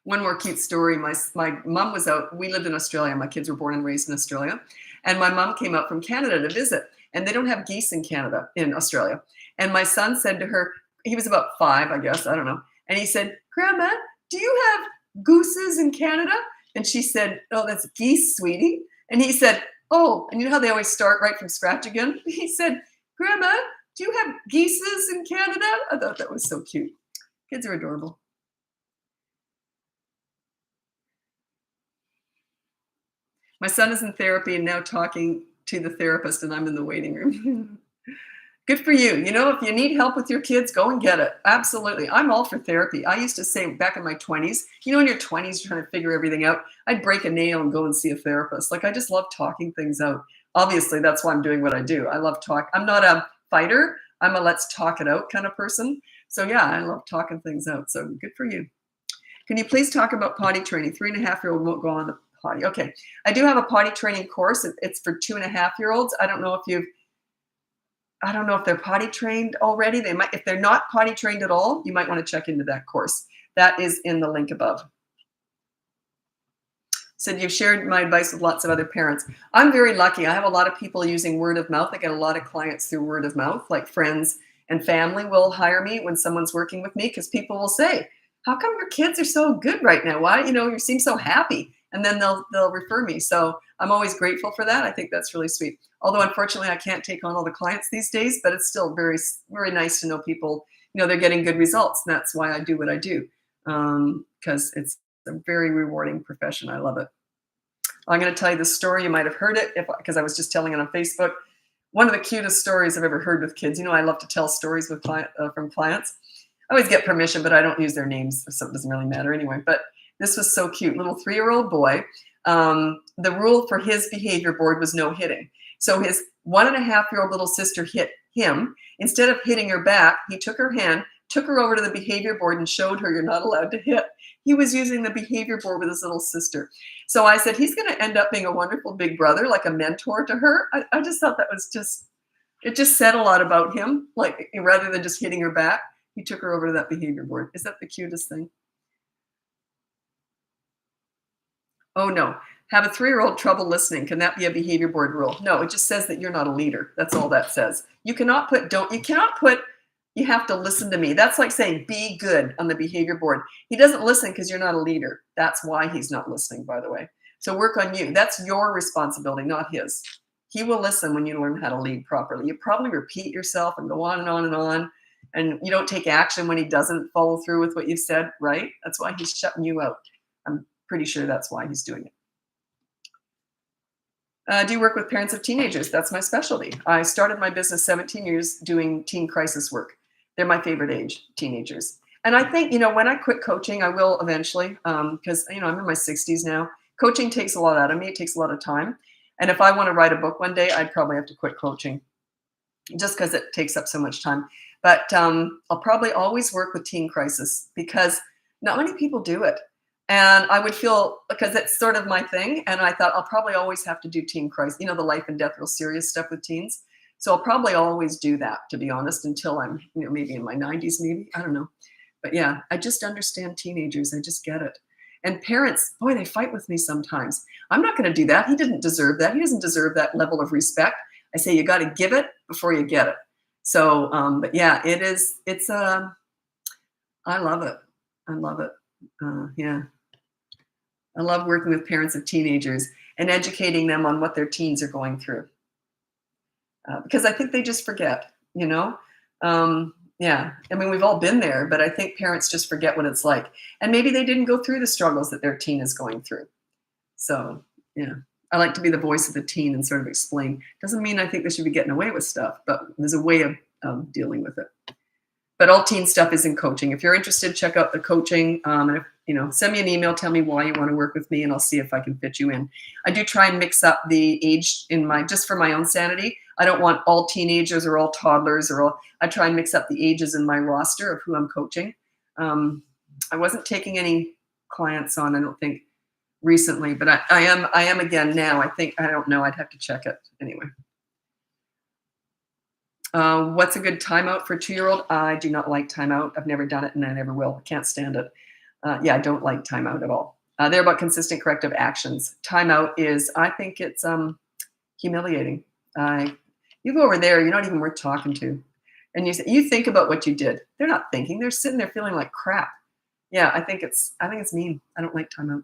One more cute story. My mom was out. We lived in Australia. My kids were born and raised in Australia. And my mom came up from Canada to visit. And they don't have geese in Australia. And my son said to her, he was about 5, I guess, I don't know. And he said, Grandma, do you have gooses in Canada? And she said, oh, that's geese, sweetie. And he said, oh, and you know how they always start right from scratch again? He said, Grandma, do you have geeses in Canada? I thought that was so cute. Kids are adorable. My son is in therapy and now talking to the therapist, and I'm in the waiting room. Good for you. You know, if you need help with your kids, go and get it. Absolutely. I'm all for therapy. I used to say back in my 20s, you know, in your 20s, you're trying to figure everything out. I'd break a nail and go and see a therapist. Like, I just love talking things out. Obviously, that's why I'm doing what I do. I love talk. I'm not a fighter. I'm a let's talk it out kind of person. So yeah, I love talking things out. So good for you. Can you please talk about potty training? 3.5-year-old won't go on the potty. Okay. I do have a potty training course. It's for 2.5-year-olds. I don't know if they're potty trained already. They might, if they're not potty trained at all, you might want to check into that course. That is in the link above. Said you've shared my advice with lots of other parents. I'm very lucky. I have a lot of people using word of mouth. I get a lot of clients through word of mouth, like friends and family will hire me when someone's working with me because people will say, how come your kids are so good right now? Why, you seem so happy. And then they'll refer me. So I'm always grateful for that. I think that's really sweet. Although unfortunately I can't take on all the clients these days, but it's still very, very nice to know people, they're getting good results. And that's why I do what I do. Because it's a very rewarding profession. I love it. I'm going to tell you the story. You might have heard it because I was just telling it on Facebook. One of the cutest stories I've ever heard with kids. I love to tell stories with from clients. I always get permission, but I don't use their names, so it doesn't really matter anyway. But this was so cute. Little 3-year-old boy. The rule for his behavior board was no hitting. So his 1.5-year-old little sister hit him. Instead of hitting her back, he took her hand, took her over to the behavior board and showed her you're not allowed to hit. He was using the behavior board with his little sister. So I said, he's going to end up being a wonderful big brother, like a mentor to her. I just thought that was it just said a lot about him. Like, rather than just hitting her back, he took her over to that behavior board. Is that the cutest thing? Oh, no. Have a 3-year-old trouble listening. Can that be a behavior board rule? No, it just says that you're not a leader. That's all that says. You cannot put, you have to listen to me. That's like saying be good on the behavior board. He doesn't listen because you're not a leader. That's why he's not listening, by the way. So work on you. That's your responsibility, not his. He will listen when you learn how to lead properly. You probably repeat yourself and go on and on and on. And you don't take action when he doesn't follow through with what you've said, right? That's why he's shutting you out. I'm pretty sure that's why he's doing it. Do you work with parents of teenagers? That's my specialty. I started my business 17 years doing teen crisis work. They're my favorite age, teenagers. And I think, when I quit coaching, I will eventually, because, I'm in my 60s now. Coaching takes a lot out of me. It takes a lot of time. And if I want to write a book one day, I'd probably have to quit coaching just because it takes up so much time. But I'll probably always work with teen crisis because not many people do it. And I would feel, because it's sort of my thing, and I thought I'll probably always have to do teen crisis, the life and death, real serious stuff with teens. So I'll probably always do that, to be honest, until I'm, maybe in my 90s, maybe. I don't know. But yeah, I just understand teenagers. I just get it. And parents, boy, they fight with me sometimes. I'm not going to do that. He didn't deserve that. He doesn't deserve that level of respect. I say you got to give it before you get it. So, but yeah, I love it. I love it. Yeah. I love working with parents of teenagers and educating them on what their teens are going through. Because I think they just forget, Yeah. I mean, we've all been there, but I think parents just forget what it's like. And maybe they didn't go through the struggles that their teen is going through. So, yeah. I like to be the voice of the teen and sort of explain. Doesn't mean I think they should be getting away with stuff, but there's a way of dealing with it. But all teen stuff is in coaching. If you're interested, check out the coaching. And if, send me an email, tell me why you want to work with me, and I'll see if I can fit you in. I do try and mix up the age just for my own sanity. I don't want all teenagers or all toddlers I try and mix up the ages in my roster of who I'm coaching. I wasn't taking any clients on, I don't think, recently, but I am again now. I don't know. I'd have to check it anyway. What's a good timeout for a 2-year-old? I do not like timeout. I've never done it and I never will. I can't stand it. I don't like timeout at all. They're about consistent corrective actions. Timeout is, I think it's humiliating. You go over there, you're not even worth talking to. And you think about what you did. They're not thinking. They're sitting there feeling like crap. Yeah, I think it's mean. I don't like timeout.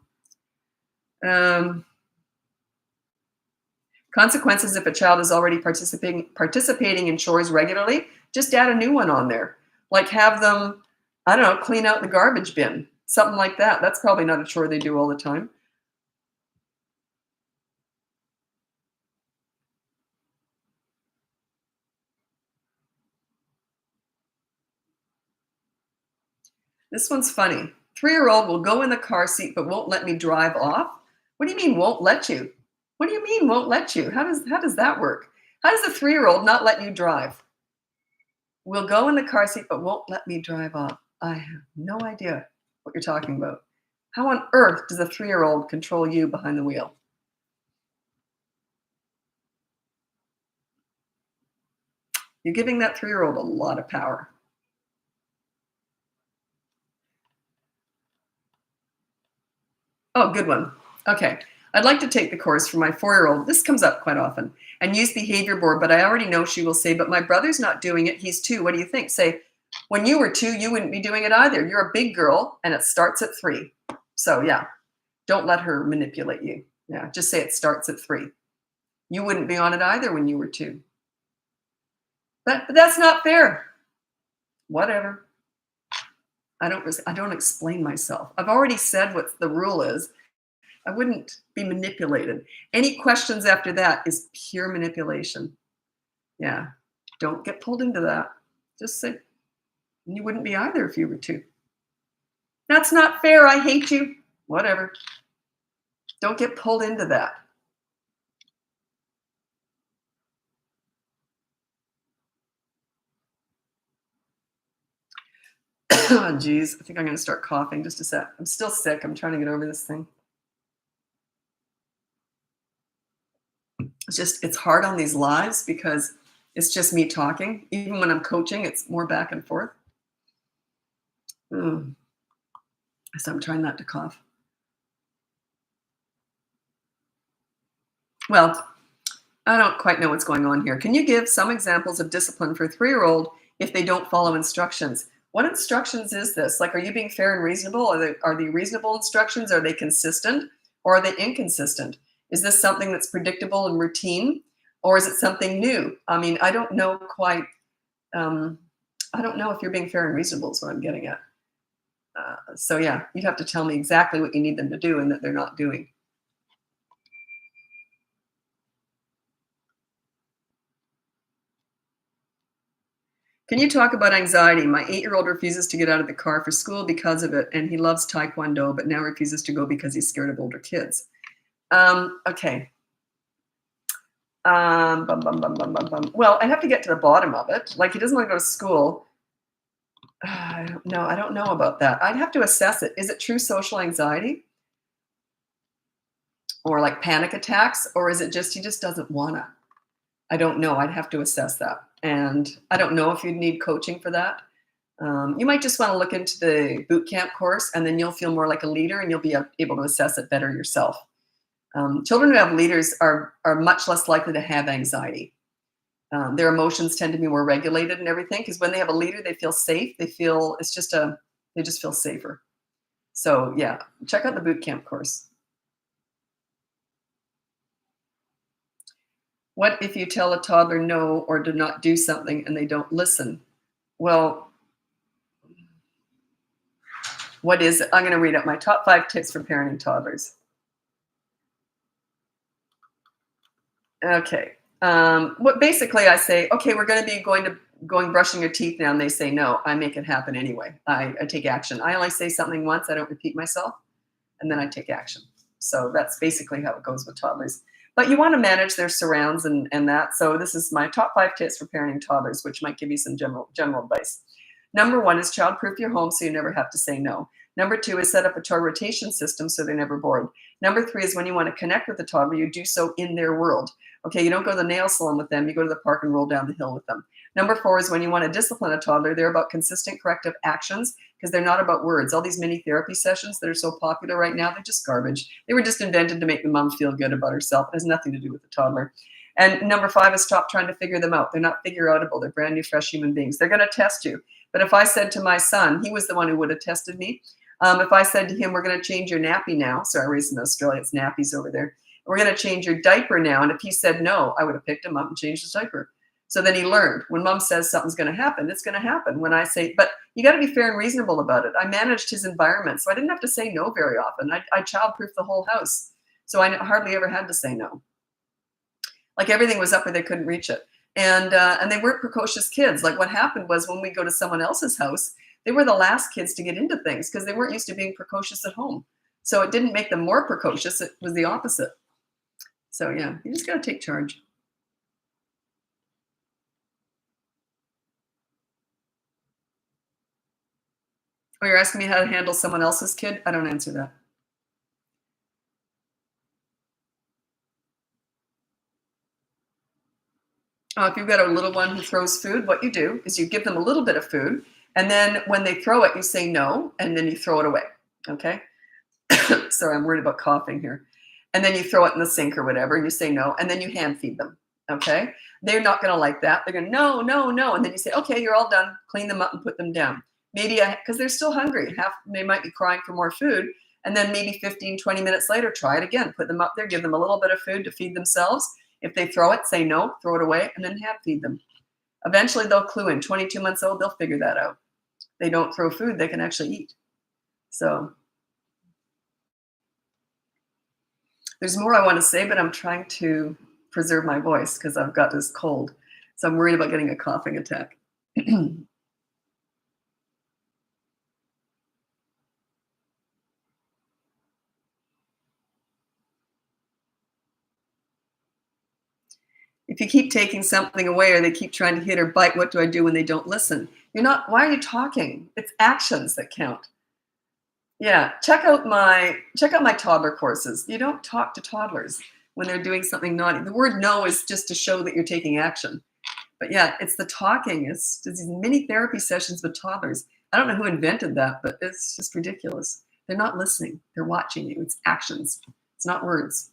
Consequences if a child is already participating in chores regularly, just add a new one on there. Like have them I don't know, clean out the garbage bin, something like that. That's probably not a chore they do all the time. This one's funny. 3-year-old will go in the car seat but won't let me drive off. What do you mean won't let you? What do you mean won't let you? How does that work? How does a 3-year-old not let you drive? Will go in the car seat but won't let me drive off. I have no idea what you're talking about. How on earth does a 3-year-old control you behind the wheel? You're giving that 3-year-old a lot of power. Oh, good one. Okay. I'd like to take the course for my 4-year-old. This comes up quite often. And use behavior board, but I already know she will say, but my brother's not doing it. He's 2. What do you think? Say, when you were 2, you wouldn't be doing it either. You're a big girl and it starts at 3. So yeah, don't let her manipulate you. Yeah, just say it starts at 3. You wouldn't be on it either when you were 2. But that's not fair. Whatever. I don't explain myself. I've already said what the rule is. I wouldn't be manipulated. Any questions after that is pure manipulation. Yeah. Don't get pulled into that. Just say, you wouldn't be either if you were 2. That's not fair. I hate you. Whatever. Don't get pulled into that. Oh, geez. I think I'm going to start coughing just a sec. I'm still sick. I'm trying to get over this thing. It's hard on these lives because it's just me talking. Even when I'm coaching, it's more back and forth. So I'm trying not to cough. Well, I don't quite know what's going on here. Can you give some examples of discipline for a 3-year-old if they don't follow instructions? What instructions is this? Like, are you being fair and reasonable? Are they reasonable instructions? Are they consistent or are they inconsistent? Is this something that's predictable and routine, or is it something new? I mean, I don't know quite. I don't know if you're being fair and reasonable is what I'm getting at. So yeah, you'd have to tell me exactly what you need them to do and that they're not doing. Can you talk about anxiety? My 8-year-old refuses to get out of the car for school because of it, and he loves Taekwondo, but now refuses to go because he's scared of older kids. Okay. Well, I'd have to get to the bottom of it. Like, he doesn't want to go to school. I don't know about that. I'd have to assess it. Is it true social anxiety? Or like panic attacks? Or is it just he just doesn't want to? I don't know. I'd have to assess that. And I don't know if you'd need coaching for that. You might just want to look into the boot camp course, and then you'll feel more like a leader and you'll be able to assess it better yourself. Children who have leaders are much less likely to have anxiety. Their emotions tend to be more regulated and everything, because when they have a leader, they feel safe. They just feel safer. So yeah, check out the boot camp course. What if you tell a toddler no or do not do something and they don't listen? Well, what is it? I'm going to read out my top 5 tips for parenting toddlers. Okay. What basically I say, okay, we're going to be going brushing your teeth now, and they say no. I make it happen anyway. I take action. I only say something once. I don't repeat myself, and then I take action. So that's basically how it goes with toddlers. But you want to manage their surrounds and that. So this is my top 5 tips for parenting toddlers, which might give you some general advice. Number 1 is childproof your home so you never have to say no. Number 2 is set up a toy rotation system so they're never bored. Number 3 is when you want to connect with the toddler, you do so in their world. Okay, you don't go to the nail salon with them, you go to the park and roll down the hill with them. Number 4 is when you want to discipline a toddler, they're about consistent corrective actions because they're not about words. All these mini therapy sessions that are so popular right now, they're just garbage. They were just invented to make the mom feel good about herself. It has nothing to do with the toddler. And number 5 is stop trying to figure them out. They're not figure-outable. They're brand new, fresh human beings. They're going to test you. But if I said to my son, he was the one who would have tested me. If I said to him, we're going to change your nappy now. Sorry, I raised in Australia. It's nappies over there. We're going to change your diaper now. And if he said no, I would have picked him up and changed his diaper. So then he learned when mom says something's going to happen, it's going to happen. When I say, but you got to be fair and reasonable about it. I managed his environment, so I didn't have to say no very often. I childproofed the whole house. So I hardly ever had to say no. Like everything was up where they couldn't reach it. And they weren't precocious kids. Like what happened was when we go to someone else's house, they were the last kids to get into things because they weren't used to being precocious at home. So it didn't make them more precocious. It was the opposite. So yeah, you just got to take charge. Oh, you're asking me how to handle someone else's kid? I don't answer that. If you've got a little one who throws food, what you do is you give them a little bit of food, and then when they throw it, you say no, and then you throw it away. Okay? Sorry, I'm worried about coughing here. And then you throw it in the sink or whatever, and you say no, and then you hand feed them. Okay? They're not going to like that. They're going, no, no, no. And then you say, okay, you're all done. Clean them up and put them down. Maybe because they're still hungry. They might be crying for more food. And then maybe 15, 20 minutes later, try it again. Put them up there, give them a little bit of food to feed themselves. If they throw it, say no, throw it away, and then hand feed them. Eventually, they'll clue in. 22 months old, they'll figure that out. They don't throw food, they can actually eat. So there's more I want to say, but I'm trying to preserve my voice because I've got this cold. So I'm worried about getting a coughing attack. If you keep taking something away or they keep trying to hit or bite, what do I do when they don't listen? Why are you talking? It's actions that count. Yeah, check out my toddler courses. You don't talk to toddlers when they're doing something naughty. The word no is just to show that you're taking action. But yeah, it's the talking. It's these mini therapy sessions with toddlers. I don't know who invented that, but it's just ridiculous. They're not listening. They're watching you. It's actions. It's not words.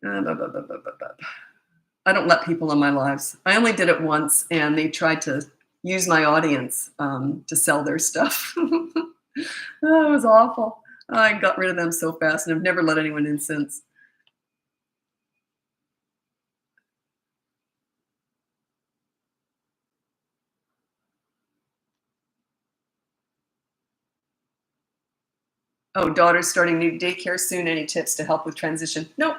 I don't let people in my lives. I only did it once, and they tried to use my audience to sell their stuff. Oh, it was awful. I got rid of them so fast, and I've never let anyone in since. Oh, daughter's starting new daycare soon. Any tips to help with transition? Nope.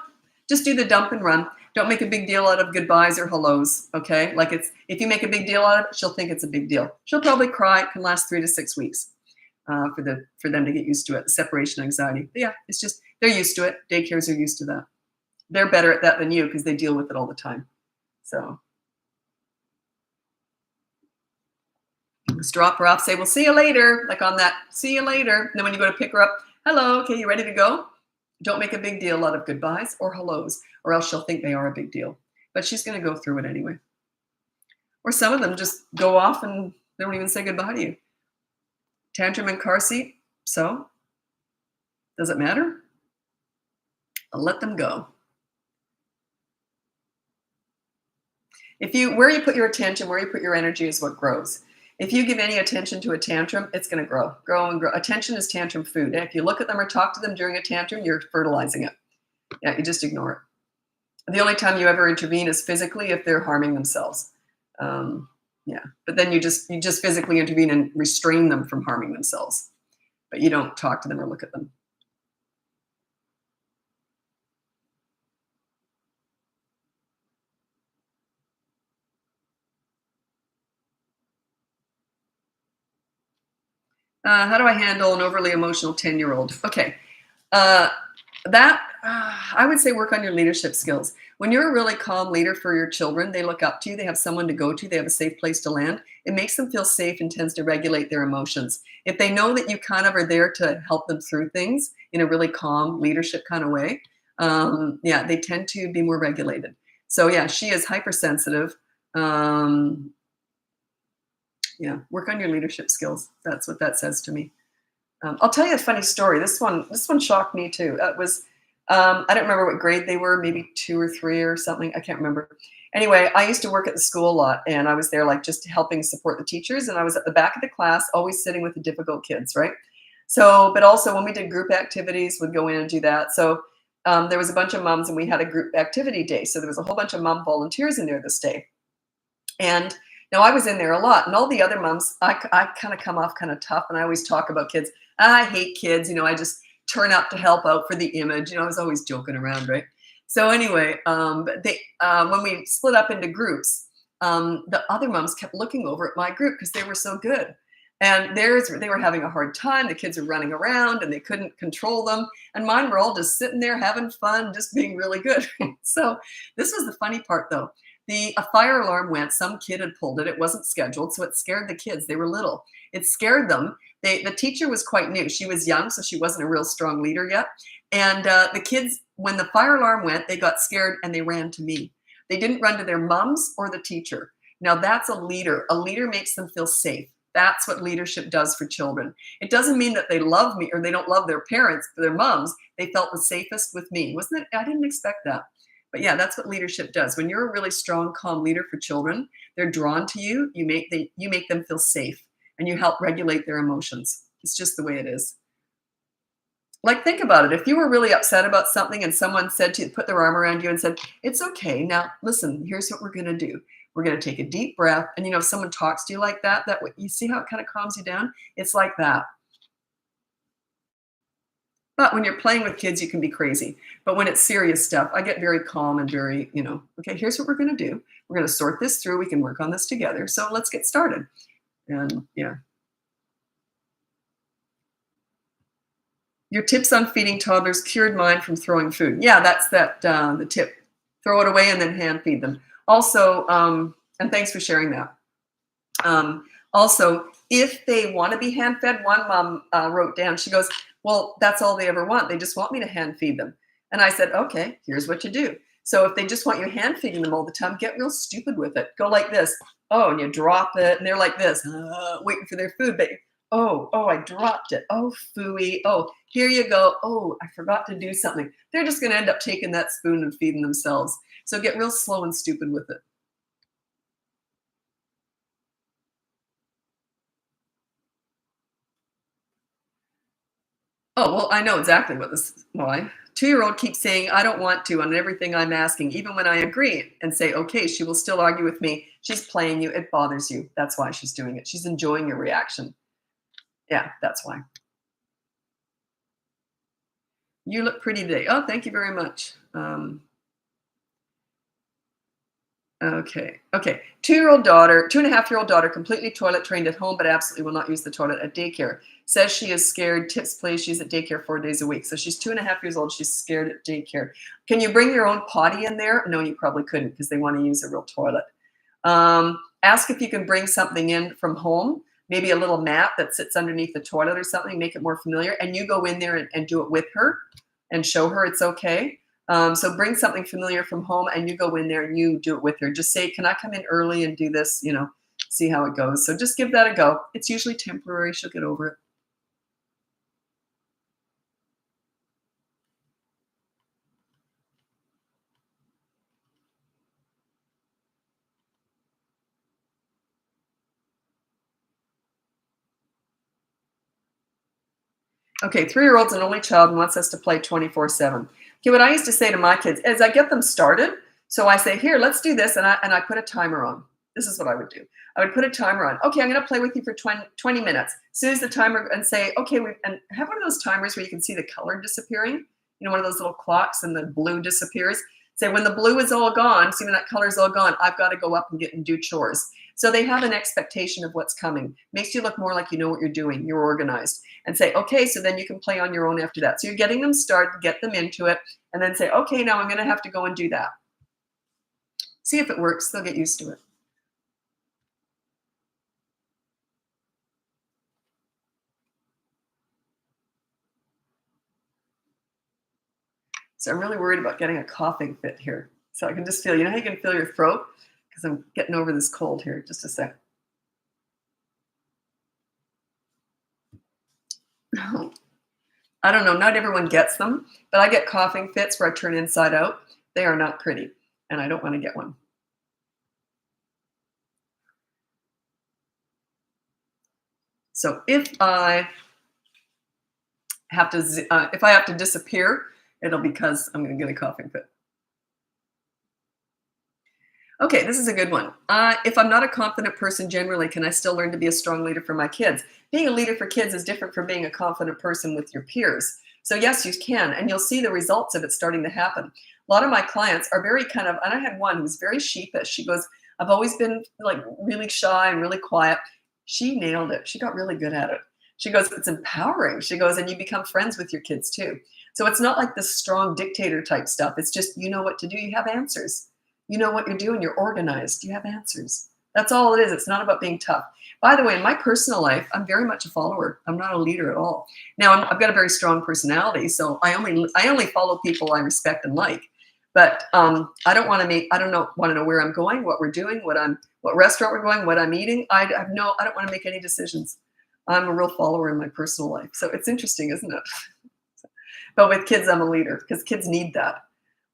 Just do the dump and run. Don't make a big deal out of goodbyes or hellos, okay? Like if you make a big deal out of it, she'll think it's a big deal. She'll probably cry. It can last 3 to 6 weeks for them to get used to it. The separation anxiety. But yeah, it's just they're used to it. Daycares are used to that. They're better at that than you because they deal with it all the time. So just drop her off. Say, "We'll see you later." Like on that, "See you later." And then when you go to pick her up, "Hello, okay, you ready to go?" Don't make a big deal out of goodbyes or hellos, or else she'll think they are a big deal. But she's going to go through it anyway. Or some of them just go off and they don't even say goodbye to you. Tantrum in car seat. So, does it matter? I'll let them go. Where you put your attention, where you put your energy is what grows. If you give any attention to a tantrum, it's going to grow and grow. Attention is tantrum food. And if you look at them or talk to them during a tantrum, you're fertilizing it. Yeah, you just ignore it. The only time you ever intervene is physically if they're harming themselves. Yeah, but then you just physically intervene and restrain them from harming themselves. But you don't talk to them or look at them. How do I handle an overly emotional 10-year-old? Okay. I would say work on your leadership skills. When you're a really calm leader for your children, they look up to you, they have someone to go to, they have a safe place to land. It makes them feel safe and tends to regulate their emotions. If they know that you kind of are there to help them through things in a really calm leadership kind of way, yeah, they tend to be more regulated. So yeah, she is hypersensitive. Yeah, work on your leadership skills. That's what that says to me. I'll tell you a funny story. This one shocked me too. It was, I don't remember what grade they were, maybe 2 or 3 or something. I can't remember. Anyway, I used to work at the school a lot, and I was there like just helping support the teachers. And I was at the back of the class, always sitting with the difficult kids, right? So, but also when we did group activities, we'd go in and do that. So there was a bunch of moms and we had a group activity day. So there was a whole bunch of mom volunteers in there this day. And now I was in there a lot, and all the other moms, I kind of come off kind of tough, and I always talk about kids. I hate kids, I just turn up to help out for the image. I was always joking around, right? So anyway, when we split up into groups, the other moms kept looking over at my group because they were so good. And they were having a hard time. The kids were running around and they couldn't control them. And mine were all just sitting there having fun, just being really good. So this was the funny part though. A fire alarm went, some kid had pulled it. It wasn't scheduled. So it scared the kids. They were little. It scared them. The teacher was quite new. She was young, so she wasn't a real strong leader yet. And the kids, when the fire alarm went, they got scared and they ran to me. They didn't run to their mums or the teacher. Now that's a leader. A leader makes them feel safe. That's what leadership does for children. It doesn't mean that they love me or they don't love their parents, their mums. They felt the safest with me. Wasn't it? I didn't expect that. But yeah, that's what leadership does. When you're a really strong, calm leader for children, they're drawn to you. You make them feel safe and you help regulate their emotions. It's just the way it is. Like, think about it. If you were really upset about something and someone said to you, put their arm around you and said, it's okay. Now, listen, here's what we're going to do. We're going to take a deep breath. And, if someone talks to you like that, you see how it kind of calms you down? It's like that. But when you're playing with kids, you can be crazy. But when it's serious stuff, I get very calm and very, okay, here's what we're going to do. We're going to sort this through. We can work on this together. So let's get started. And yeah. Your tips on feeding toddlers cured mine from throwing food. Yeah, that's the tip. Throw it away and then hand feed them. Also, and thanks for sharing that. Also, if they want to be hand fed, one mom wrote down, she goes, well, that's all they ever want. They just want me to hand feed them. And I said, okay, here's what you do. So if they just want you hand feeding them all the time, get real stupid with it. Go like this. Oh, and you drop it. And they're like this, waiting for their food. But oh, I dropped it. Oh, phooey. Oh, here you go. Oh, I forgot to do something. They're just going to end up taking that spoon and feeding themselves. So get real slow and stupid with it. Oh, well, I know exactly what this why. 2-year-old keeps saying, I don't want to on everything I'm asking, even when I agree and say, okay, she will still argue with me. She's playing you. It bothers you. That's why she's doing it. She's enjoying your reaction. Yeah, that's why. You look pretty today. Oh, thank you very much. Okay. 2-year-old daughter, 2.5-year-old daughter, completely toilet trained at home, but absolutely will not use the toilet at daycare. Says she is scared. Tips, please. She's at daycare 4 days a week. So she's 2.5 years old. She's scared at daycare. Can you bring your own potty in there? No, you probably couldn't because they want to use a real toilet. Ask if you can bring something in from home, maybe a little mat that sits underneath the toilet or something, make it more familiar. And you go in there and do it with her and show her it's okay. So bring something familiar from home and you go in there and you do it with her. Just say, can I come in early and do this? See how it goes. So just give that a go. It's usually temporary. She'll get over it. Okay, 3-year-old's an only child and wants us to play 24/7. Okay, what I used to say to my kids is I get them started. So I say, here, let's do this. And I put a timer on. This is what I would do. I would put a timer on. Okay, I'm going to play with you for 20 minutes. As soon as the timer, and say, okay, and have one of those timers where you can see the color disappearing. One of those little clocks and the blue disappears. Say, when the blue is all gone, see when that color is all gone, I've got to go up and do chores. So they have an expectation of what's coming. Makes you look more like you know what you're doing. You're organized. And say, okay, so then you can play on your own after that. So you're getting them started, get them into it, and then say, okay, now I'm going to have to go and do that. See if it works. They'll get used to it. So I'm really worried about getting a coughing fit here. So I can just feel, how you can feel your throat? Because I'm getting over this cold here. Just a sec. I don't know. Not everyone gets them, but I get coughing fits where I turn inside out. They are not pretty, and I don't want to get one. So if I have to disappear It'll be because I'm going to get a coughing fit. Okay, this is a good one. If I'm not a confident person generally, can I still learn to be a strong leader for my kids? Being a leader for kids is different from being a confident person with your peers. So yes, you can, and you'll see the results of it starting to happen. A lot of my clients are very kind of, and I had one who was very sheepish. She goes, I've always been like really shy and really quiet. She nailed it. She got really good at it. She goes, it's empowering. She goes, and you become friends with your kids too. So it's not like this strong dictator type stuff. It's just, you know what to do. You have answers. You know what you're doing. You're organized. You have answers. That's all it is. It's not about being tough. By the way, in my personal life, I'm very much a follower. I'm not a leader at all. Now, I've got a very strong personality, so I only follow people I respect and like. But I don't want to know where I'm going, what we're doing, what restaurant we're going, what I'm eating. I don't want to make any decisions. I'm a real follower in my personal life. So it's interesting, isn't it? But with kids, I'm a leader because kids need that.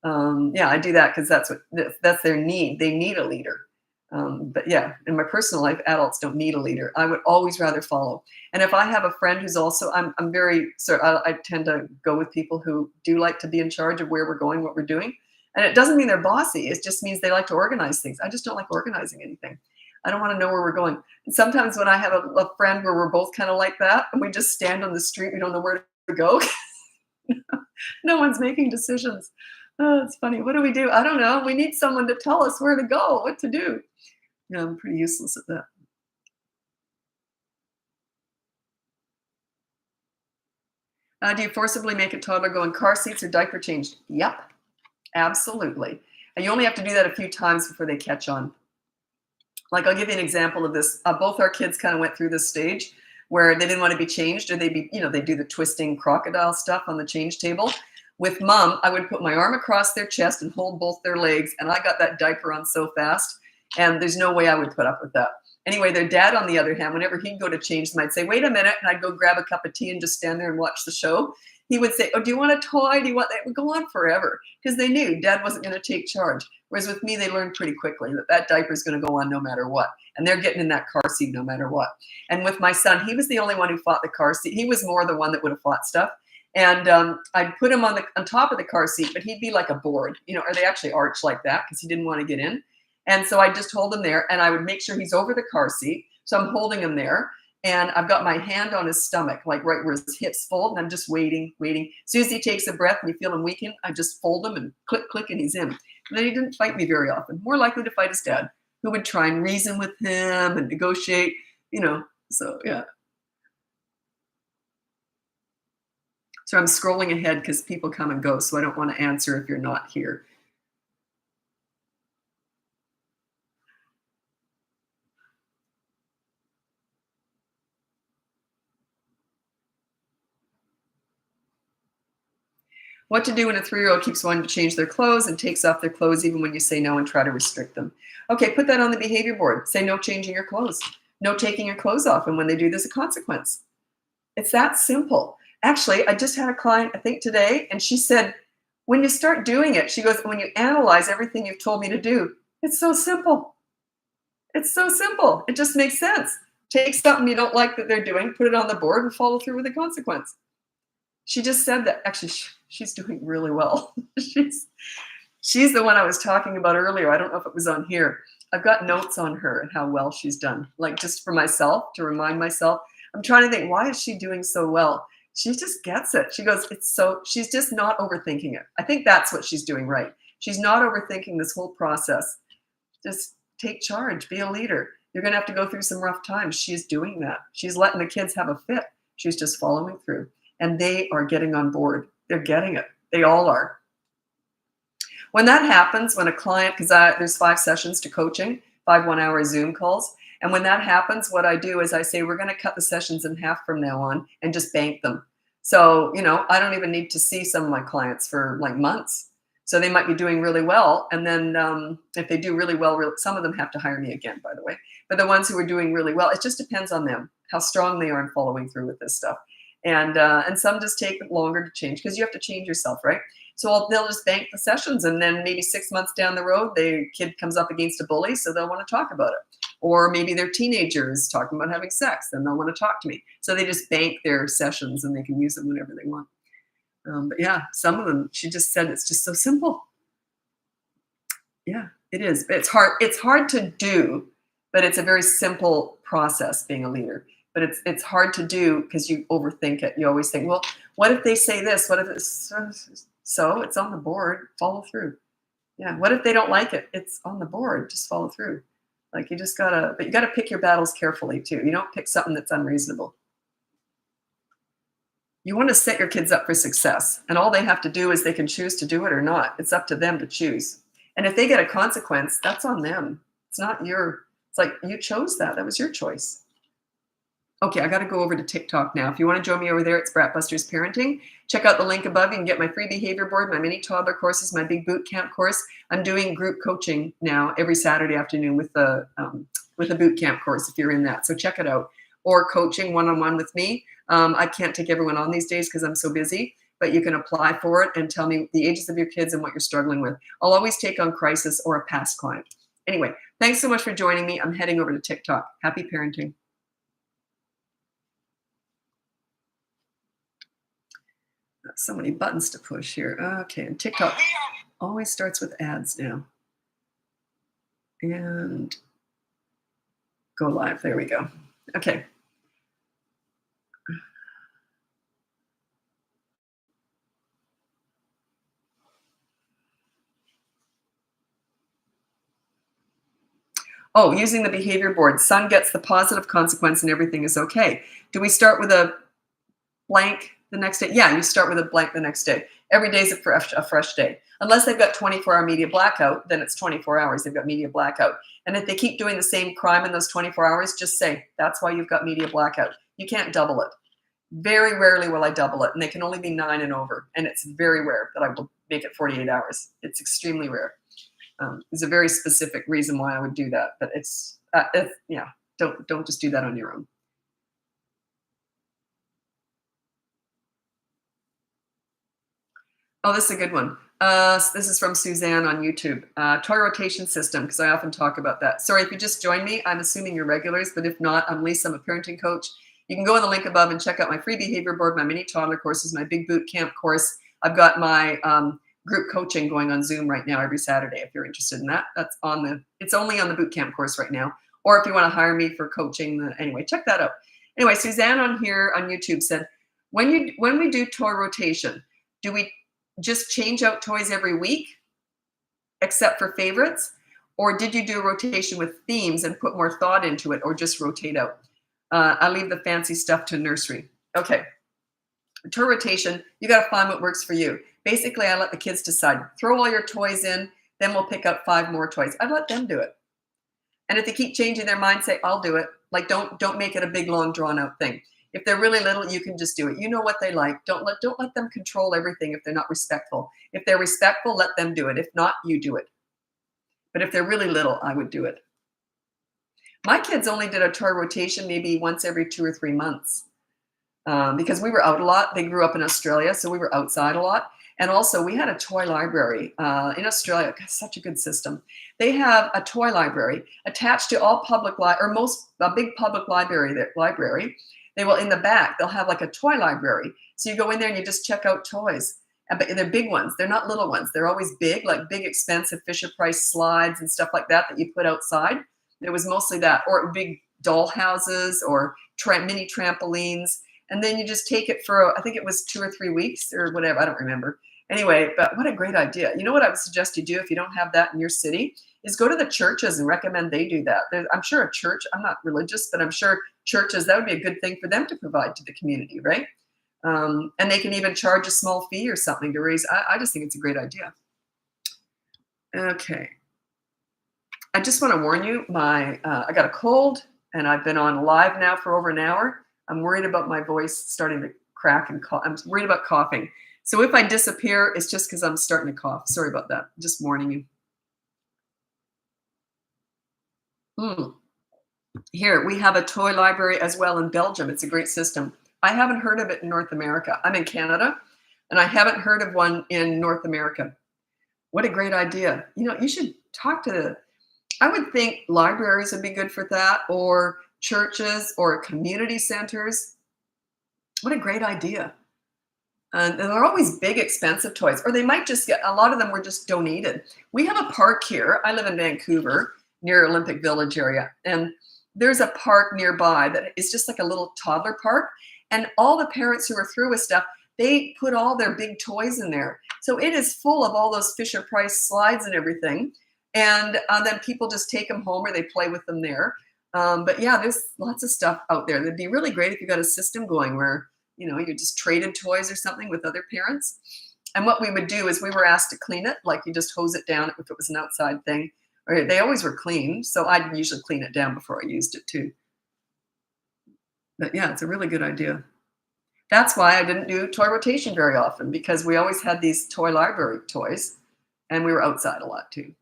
Yeah, I do that because that's their need. They need a leader. But yeah, in my personal life, adults don't need a leader. I would always rather follow. And if I have a friend who's also, I tend to go with people who do like to be in charge of where we're going, what we're doing. And it doesn't mean they're bossy. It just means they like to organize things. I just don't like organizing anything. I don't want to know where we're going. And sometimes when I have a friend where we're both kind of like that, and we just stand on the street, we don't know where to go. No one's making decisions. Oh, it's funny. What do we do? I don't know. We need someone to tell us where to go, what to do. Yeah, I'm pretty useless at that. Do you forcibly make a toddler go in car seats or diaper changed? Yep, absolutely. And you only have to do that a few times before they catch on. Like, I'll give you an example of this. Both our kids kind of went through this stage where they didn't want to be changed, or they do the twisting crocodile stuff on the change table. With mom, I would put my arm across their chest and hold both their legs, and I got that diaper on so fast, and there's no way I would put up with that. Anyway, their dad, on the other hand, whenever he'd go to change them, I'd say, wait a minute, and I'd go grab a cup of tea and just stand there and watch the show. He would say, oh, do you want a toy? Do you want that? It would go on forever because they knew dad wasn't going to take charge. Whereas with me, they learned pretty quickly that diaper is going to go on no matter what. And they're getting in that car seat no matter what. And with my son, he was the only one who fought the car seat. He was more the one that would have fought stuff. And I'd put him on top of the car seat, but he'd be like a board, or they actually arch like that because he didn't want to get in. And so I just hold him there, and I would make sure he's over the car seat. So I'm holding him there, and I've got my hand on his stomach, like right where his hips fold, and I'm just waiting. As soon as he takes a breath and you feel him weaken, I just fold him and click, click, and he's in. And then he didn't fight me very often. More likely to fight his dad, who would try and reason with him and negotiate, So, yeah. So I'm scrolling ahead because people come and go, so I don't want to answer if you're not here. What to do when a 3-year-old keeps wanting to change their clothes and takes off their clothes even when you say no and try to restrict them. Okay, put that on the behavior board. Say no changing your clothes. No taking your clothes off. And when they do, there's a consequence. It's that simple. Actually, I just had a client, I think today, and she said, when you start doing it, she goes, when you analyze everything you've told me to do, it's so simple. It's so simple. It just makes sense. Take something you don't like that they're doing, put it on the board, and follow through with the consequence. She just said that. Actually, she's doing really well. She's the one I was talking about earlier. I don't know if it was on here. I've got notes on her and how well she's done. Like, just for myself, to remind myself. I'm trying to think, why is she doing so well? She just gets it. She goes, she's just not overthinking it. I think that's what she's doing right. She's not overthinking this whole process. Just take charge, be a leader. You're going to have to go through some rough times. She's doing that. She's letting the kids have a fit. She's just following through. And they are getting on board. They're getting it. They all are. When that happens, when a client, because there's 5 sessions to coaching, 5 1-hour Zoom calls. And when that happens, what I do is I say, we're going to cut the sessions in half from now on and just bank them. So, I don't even need to see some of my clients for like months. So they might be doing really well. And then if they do really well, some of them have to hire me again, by the way. But the ones who are doing really well, it just depends on them, how strong they are in following through with this stuff. And some just take longer to change because you have to change yourself, right? So they'll just bank the sessions, and then maybe 6 months down the road, the kid comes up against a bully, so they'll want to talk about it. Or maybe their teenager is talking about having sex, then they'll want to talk to me. So they just bank their sessions, and they can use them whenever they want. But yeah, some of them, she just said it's just so simple. Yeah, it is. It's hard. It's hard to do, but it's a very simple process being a leader. But it's hard to do because you overthink it. You always think, well, what if they say this? What if it's so? It's on the board. Follow through. Yeah. What if they don't like it? It's on the board. Just follow through. Like you just gotta, but you gotta pick your battles carefully too. You don't pick something that's unreasonable. You want to set your kids up for success, and all they have to do is they can choose to do it or not. It's up to them to choose. And if they get a consequence, that's on them. It's not your, it's like you chose that. That was your choice. Okay, I got to go over to TikTok now. If you want to join me over there, it's Bratbusters Parenting. Check out the link above. You can get my free behavior board, my mini toddler courses, my big boot camp course. I'm doing group coaching now every Saturday afternoon with the boot camp course if you're in that. So check it out. Or coaching one-on-one with me. I can't take everyone on these days because I'm so busy, but you can apply for it and tell me the ages of your kids and what you're struggling with. I'll always take on crisis or a past client. Anyway, thanks so much for joining me. I'm heading over to TikTok. Happy parenting. So many buttons to push here. Okay, and TikTok always starts with ads now. And go live. There we go. Okay. Oh, using the behavior board. Son gets the positive consequence and everything is okay. Do we start with a blank the next day? Yeah, you start with a blank the next day. Every day is a fresh day. Unless they've got 24-hour media blackout, then it's 24 hours. They've got media blackout. And if they keep doing the same crime in those 24 hours, just say, that's why you've got media blackout. You can't double it. Very rarely will I double it. And they can only be 9 and over. And it's very rare that I will make it 48 hours. It's extremely rare. There's a very specific reason why I would do that. But yeah, don't just do that on your own. Oh, this is a good one. This is from Suzanne on YouTube. Toy rotation system, because I often talk about that. Sorry, if you just joined me, I'm assuming you're regulars, but if not, I'm Lisa, I'm a parenting coach. You can go on the link above and check out my free behavior board, my mini toddler courses, my big boot camp course. I've got my group coaching going on Zoom right now every Saturday. If you're interested in that, it's only on the boot camp course right now. Or if you want to hire me for coaching, anyway, check that out. Anyway, Suzanne on here on YouTube said, when we do toy rotation, do we just change out toys every week, except for favorites? Or did you do a rotation with themes and put more thought into it, or just rotate out? I leave the fancy stuff to nursery. Okay. Toy rotation, you got to find what works for you. Basically, I let the kids decide. Throw all your toys in, then we'll pick up 5 more toys. I'd let them do it. And if they keep changing their mind, say, I'll do it. Like, don't make it a big, long, drawn-out thing. If they're really little, you can just do it. You know what they like. Don't let them control everything if they're not respectful. If they're respectful, let them do it. If not, you do it. But if they're really little, I would do it. My kids only did a toy rotation maybe once every 2 or 3 months because we were out a lot. They grew up in Australia, so we were outside a lot. And also, we had a toy library in Australia. Such a good system. They have a toy library attached to all public a big public library. They will, in the back, they'll have like a toy library. So you go in there and you just check out toys. But they're big ones. They're not little ones. They're always big, like big, expensive Fisher-Price slides and stuff like that you put outside. It was mostly that, or big doll houses or mini trampolines. And then you just take it for, I think it was 2 or 3 weeks or whatever. I don't remember. Anyway, but what a great idea. You know what I would suggest you do if you don't have that in your city is go to the churches and recommend they do that. I'm sure a church, I'm not religious, but I'm sure churches, that would be a good thing for them to provide to the community, right? And they can even charge a small fee or something to raise. I just think it's a great idea. Okay. I just want to warn you, I got a cold and I've been on live now for over an hour. I'm worried about my voice starting to crack and cough. I'm worried about coughing. So if I disappear, it's just because I'm starting to cough. Sorry about that. Just warning you. Here, we have a toy library as well in Belgium. It's a great system. I haven't heard of it in North America. I'm in Canada, and I haven't heard of one in North America. What a great idea. You know, you should talk to I would think libraries would be good for that, or churches or community centers. What a great idea. And they're always big, expensive toys, or they might just get, a lot of them were just donated. We have a park here. I live in Vancouver near Olympic Village area. And there's a park nearby that is just like a little toddler park. And all the parents who are through with stuff, they put all their big toys in there. So it is full of all those Fisher-Price slides and everything. And then people just take them home or they play with them there. But yeah, there's lots of stuff out there. It'd be really great if you got a system going where, you know, you just traded toys or something with other parents. And what we would do is we were asked to clean it, like you just hose it down if it was an outside thing. Or they always were clean, so I'd usually clean it down before I used it too. But yeah, it's a really good idea. That's why I didn't do toy rotation very often, because we always had these toy library toys and we were outside a lot too.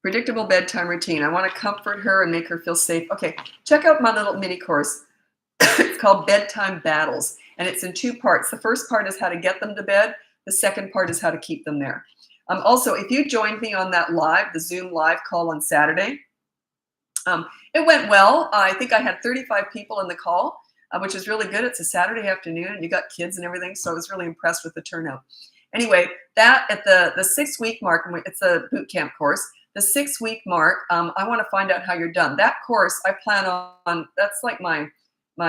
Predictable bedtime routine. I want to comfort her and make her feel safe. Okay, check out my little mini course. It's called Bedtime Battles, and it's in 2 parts. The first part is how to get them to bed. The second part is how to keep them there. Also, if you joined me on that live, the Zoom live call on Saturday, it went well. I think I had 35 people in the call, which is really good. It's a Saturday afternoon, and you got kids and everything, so I was really impressed with the turnout. Anyway, that at the 6-week mark, it's a boot camp course. The 6-week mark, I want to find out how you're done. That course, I plan on, that's like my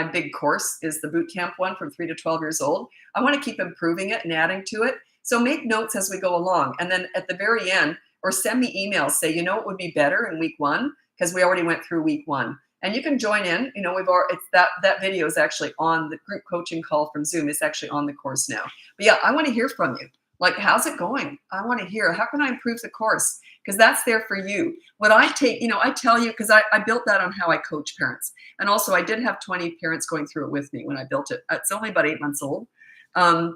big course is the boot camp one from 3 to 12 years old. I want to keep improving it and adding to it. So make notes as we go along. And then at the very end, or send me emails, say, you know, it would be better in week 1, because we already went through week 1. And you can join in, you know, it's that video is actually on the group coaching call from Zoom. It's actually on the course now. But yeah, I want to hear from you. Like, how's it going? I want to hear, how can I improve the course? Because that's there for you. What I take, you know, I tell you, because I built that on how I coach parents. And also I did have 20 parents going through it with me when I built it. It's only about 8 months old. I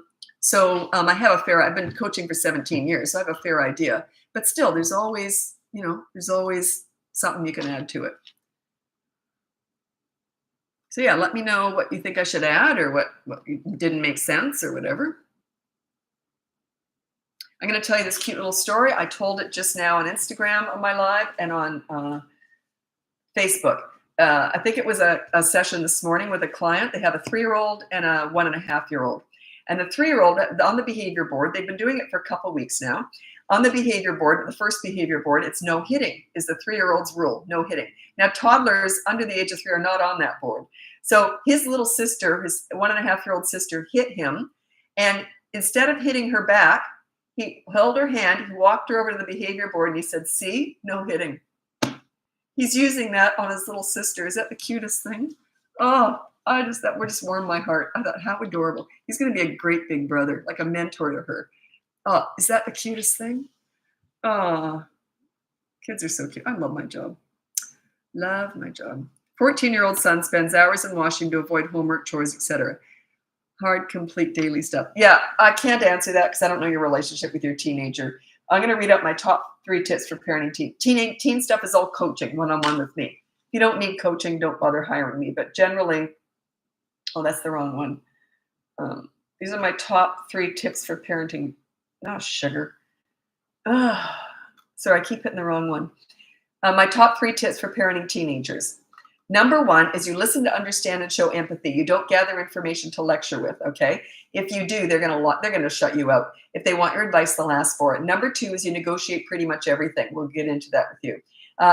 have I've been coaching for 17 years, so I have a fair idea. But still, there's always, you know, there's always something you can add to it. So yeah, let me know what you think I should add, or what didn't make sense or whatever. I'm going to tell you this cute little story. I told it just now on Instagram on my live and on Facebook. I think it was a session this morning with a client. They have a 3-year-old and a 1.5-year-old. And the 3-year-old on the behavior board, they've been doing it for a couple of weeks now. On the behavior board, the first behavior board, it's no hitting is the 3-year-old's rule, no hitting. Now, toddlers under the age of 3 are not on that board. So his little sister, his 1.5-year-old sister, hit him. And instead of hitting her back, he held her hand, he walked her over to the behavior board, and he said, see, no hitting. He's using that on his little sister. Is that the cutest thing? Oh, that would just warm my heart. I thought, how adorable. He's going to be a great big brother, like a mentor to her. Oh, is that the cutest thing? Oh, kids are so cute. I love my job. Love my job. 14-year-old son spends hours in washing to avoid homework, chores, etc. Hard, complete daily stuff. Yeah, I can't answer that because I don't know your relationship with your teenager. I'm going to read out my top 3 tips for parenting teen stuff is all coaching one-on-one with me. If you don't need coaching, don't bother hiring me. But generally, oh, that's the wrong one. These are my top 3 tips for parenting. Oh, sugar. Sorry, I keep hitting the wrong one. My top 3 tips for parenting teenagers. Number 1 is you listen to understand and show empathy. You don't gather information to lecture with, okay? If you do, they're gonna shut you out. If they want your advice, they'll ask for it. Number 2 is you negotiate pretty much everything. We'll get into that with you.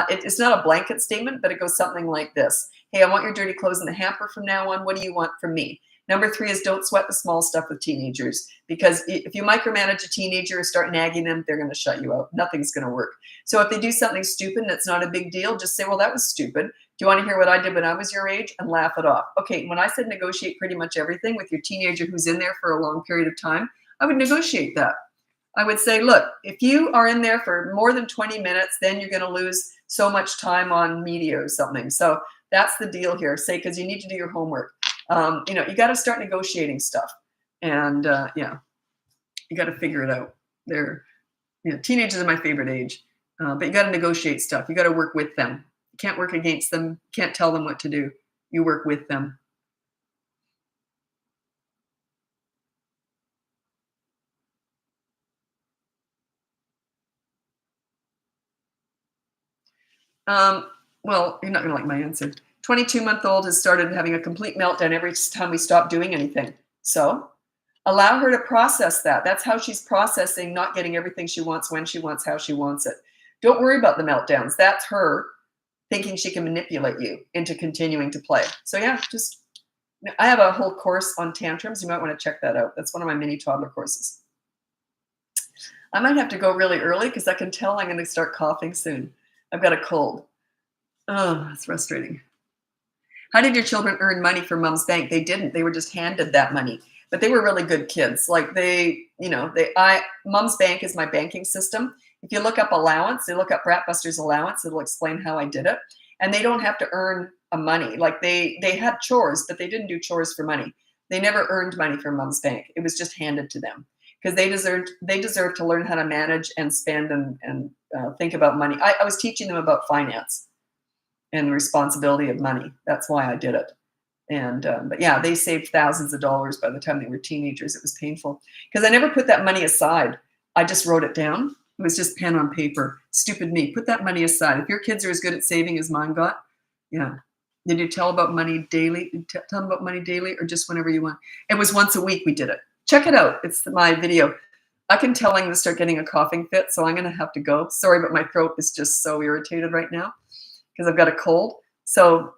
It's not a blanket statement, but it goes something like this. Hey, I want your dirty clothes in the hamper from now on. What do you want from me? Number 3 is don't sweat the small stuff with teenagers, because if you micromanage a teenager or start nagging them, they're going to shut you out. Nothing's going to work. So if they do something stupid and it's not a big deal, just say, well, that was stupid. Do you want to hear what I did when I was your age? And laugh it off. Okay, when I said negotiate pretty much everything with your teenager who's in there for a long period of time, I would negotiate that. I would say, look, if you are in there for more than 20 minutes, then you're going to lose so much time on media or something. So that's the deal here. Say, because you need to do your homework. You got to start negotiating stuff, and you got to figure it out. Teenagers are my favorite age, but you got to negotiate stuff. You got to work with them. You can't work against them. You can't tell them what to do. You work with them. Well, you're not going to like my answer. 22-month-old has started having a complete meltdown every time we stop doing anything. So allow her to process that. That's how she's processing not getting everything she wants, when she wants, how she wants it. Don't worry about the meltdowns. That's her thinking she can manipulate you into continuing to play. So yeah, I have a whole course on tantrums. You might want to check that out. That's one of my mini toddler courses. I might have to go really early because I can tell I'm going to start coughing soon. I've got a cold. Oh, that's frustrating. How did your children earn money from Mom's Bank? They didn't. They were just handed that money. But they were really good kids. Like Mom's Bank is my banking system. If you look up allowance, they look up Bratbusters allowance, it'll explain how I did it. And they don't have to earn a money. Like they had chores, but they didn't do chores for money. They never earned money from Mom's Bank. It was just handed to them because they deserved to learn how to manage and spend and think about money. I was teaching them about finance and the responsibility of money. That's why I did it. And but yeah, they saved thousands of dollars by the time they were teenagers. It was painful because I never put that money aside. I just wrote it down. It was just pen on paper. Stupid me. Put that money aside. If your kids are as good at saving as mine got, yeah. Did you tell about money daily? Tell them about money daily or just whenever you want? It was once a week we did it. Check it out. It's my video. I can tell I'm going to start getting a coughing fit, so I'm going to have to go. Sorry, but my throat is just so irritated right now because I've got a cold. So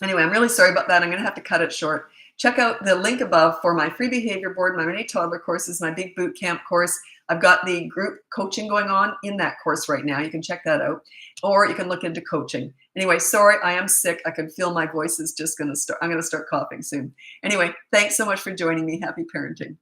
anyway, I'm really sorry about that. I'm going to have to cut it short. Check out the link above for my free behavior board, my mini toddler courses, my big boot camp course. I've got the group coaching going on in that course right now. You can check that out, or you can look into coaching. Anyway, sorry, I am sick. I can feel my voice is just going to start. I'm going to start coughing soon. Anyway, thanks so much for joining me. Happy parenting.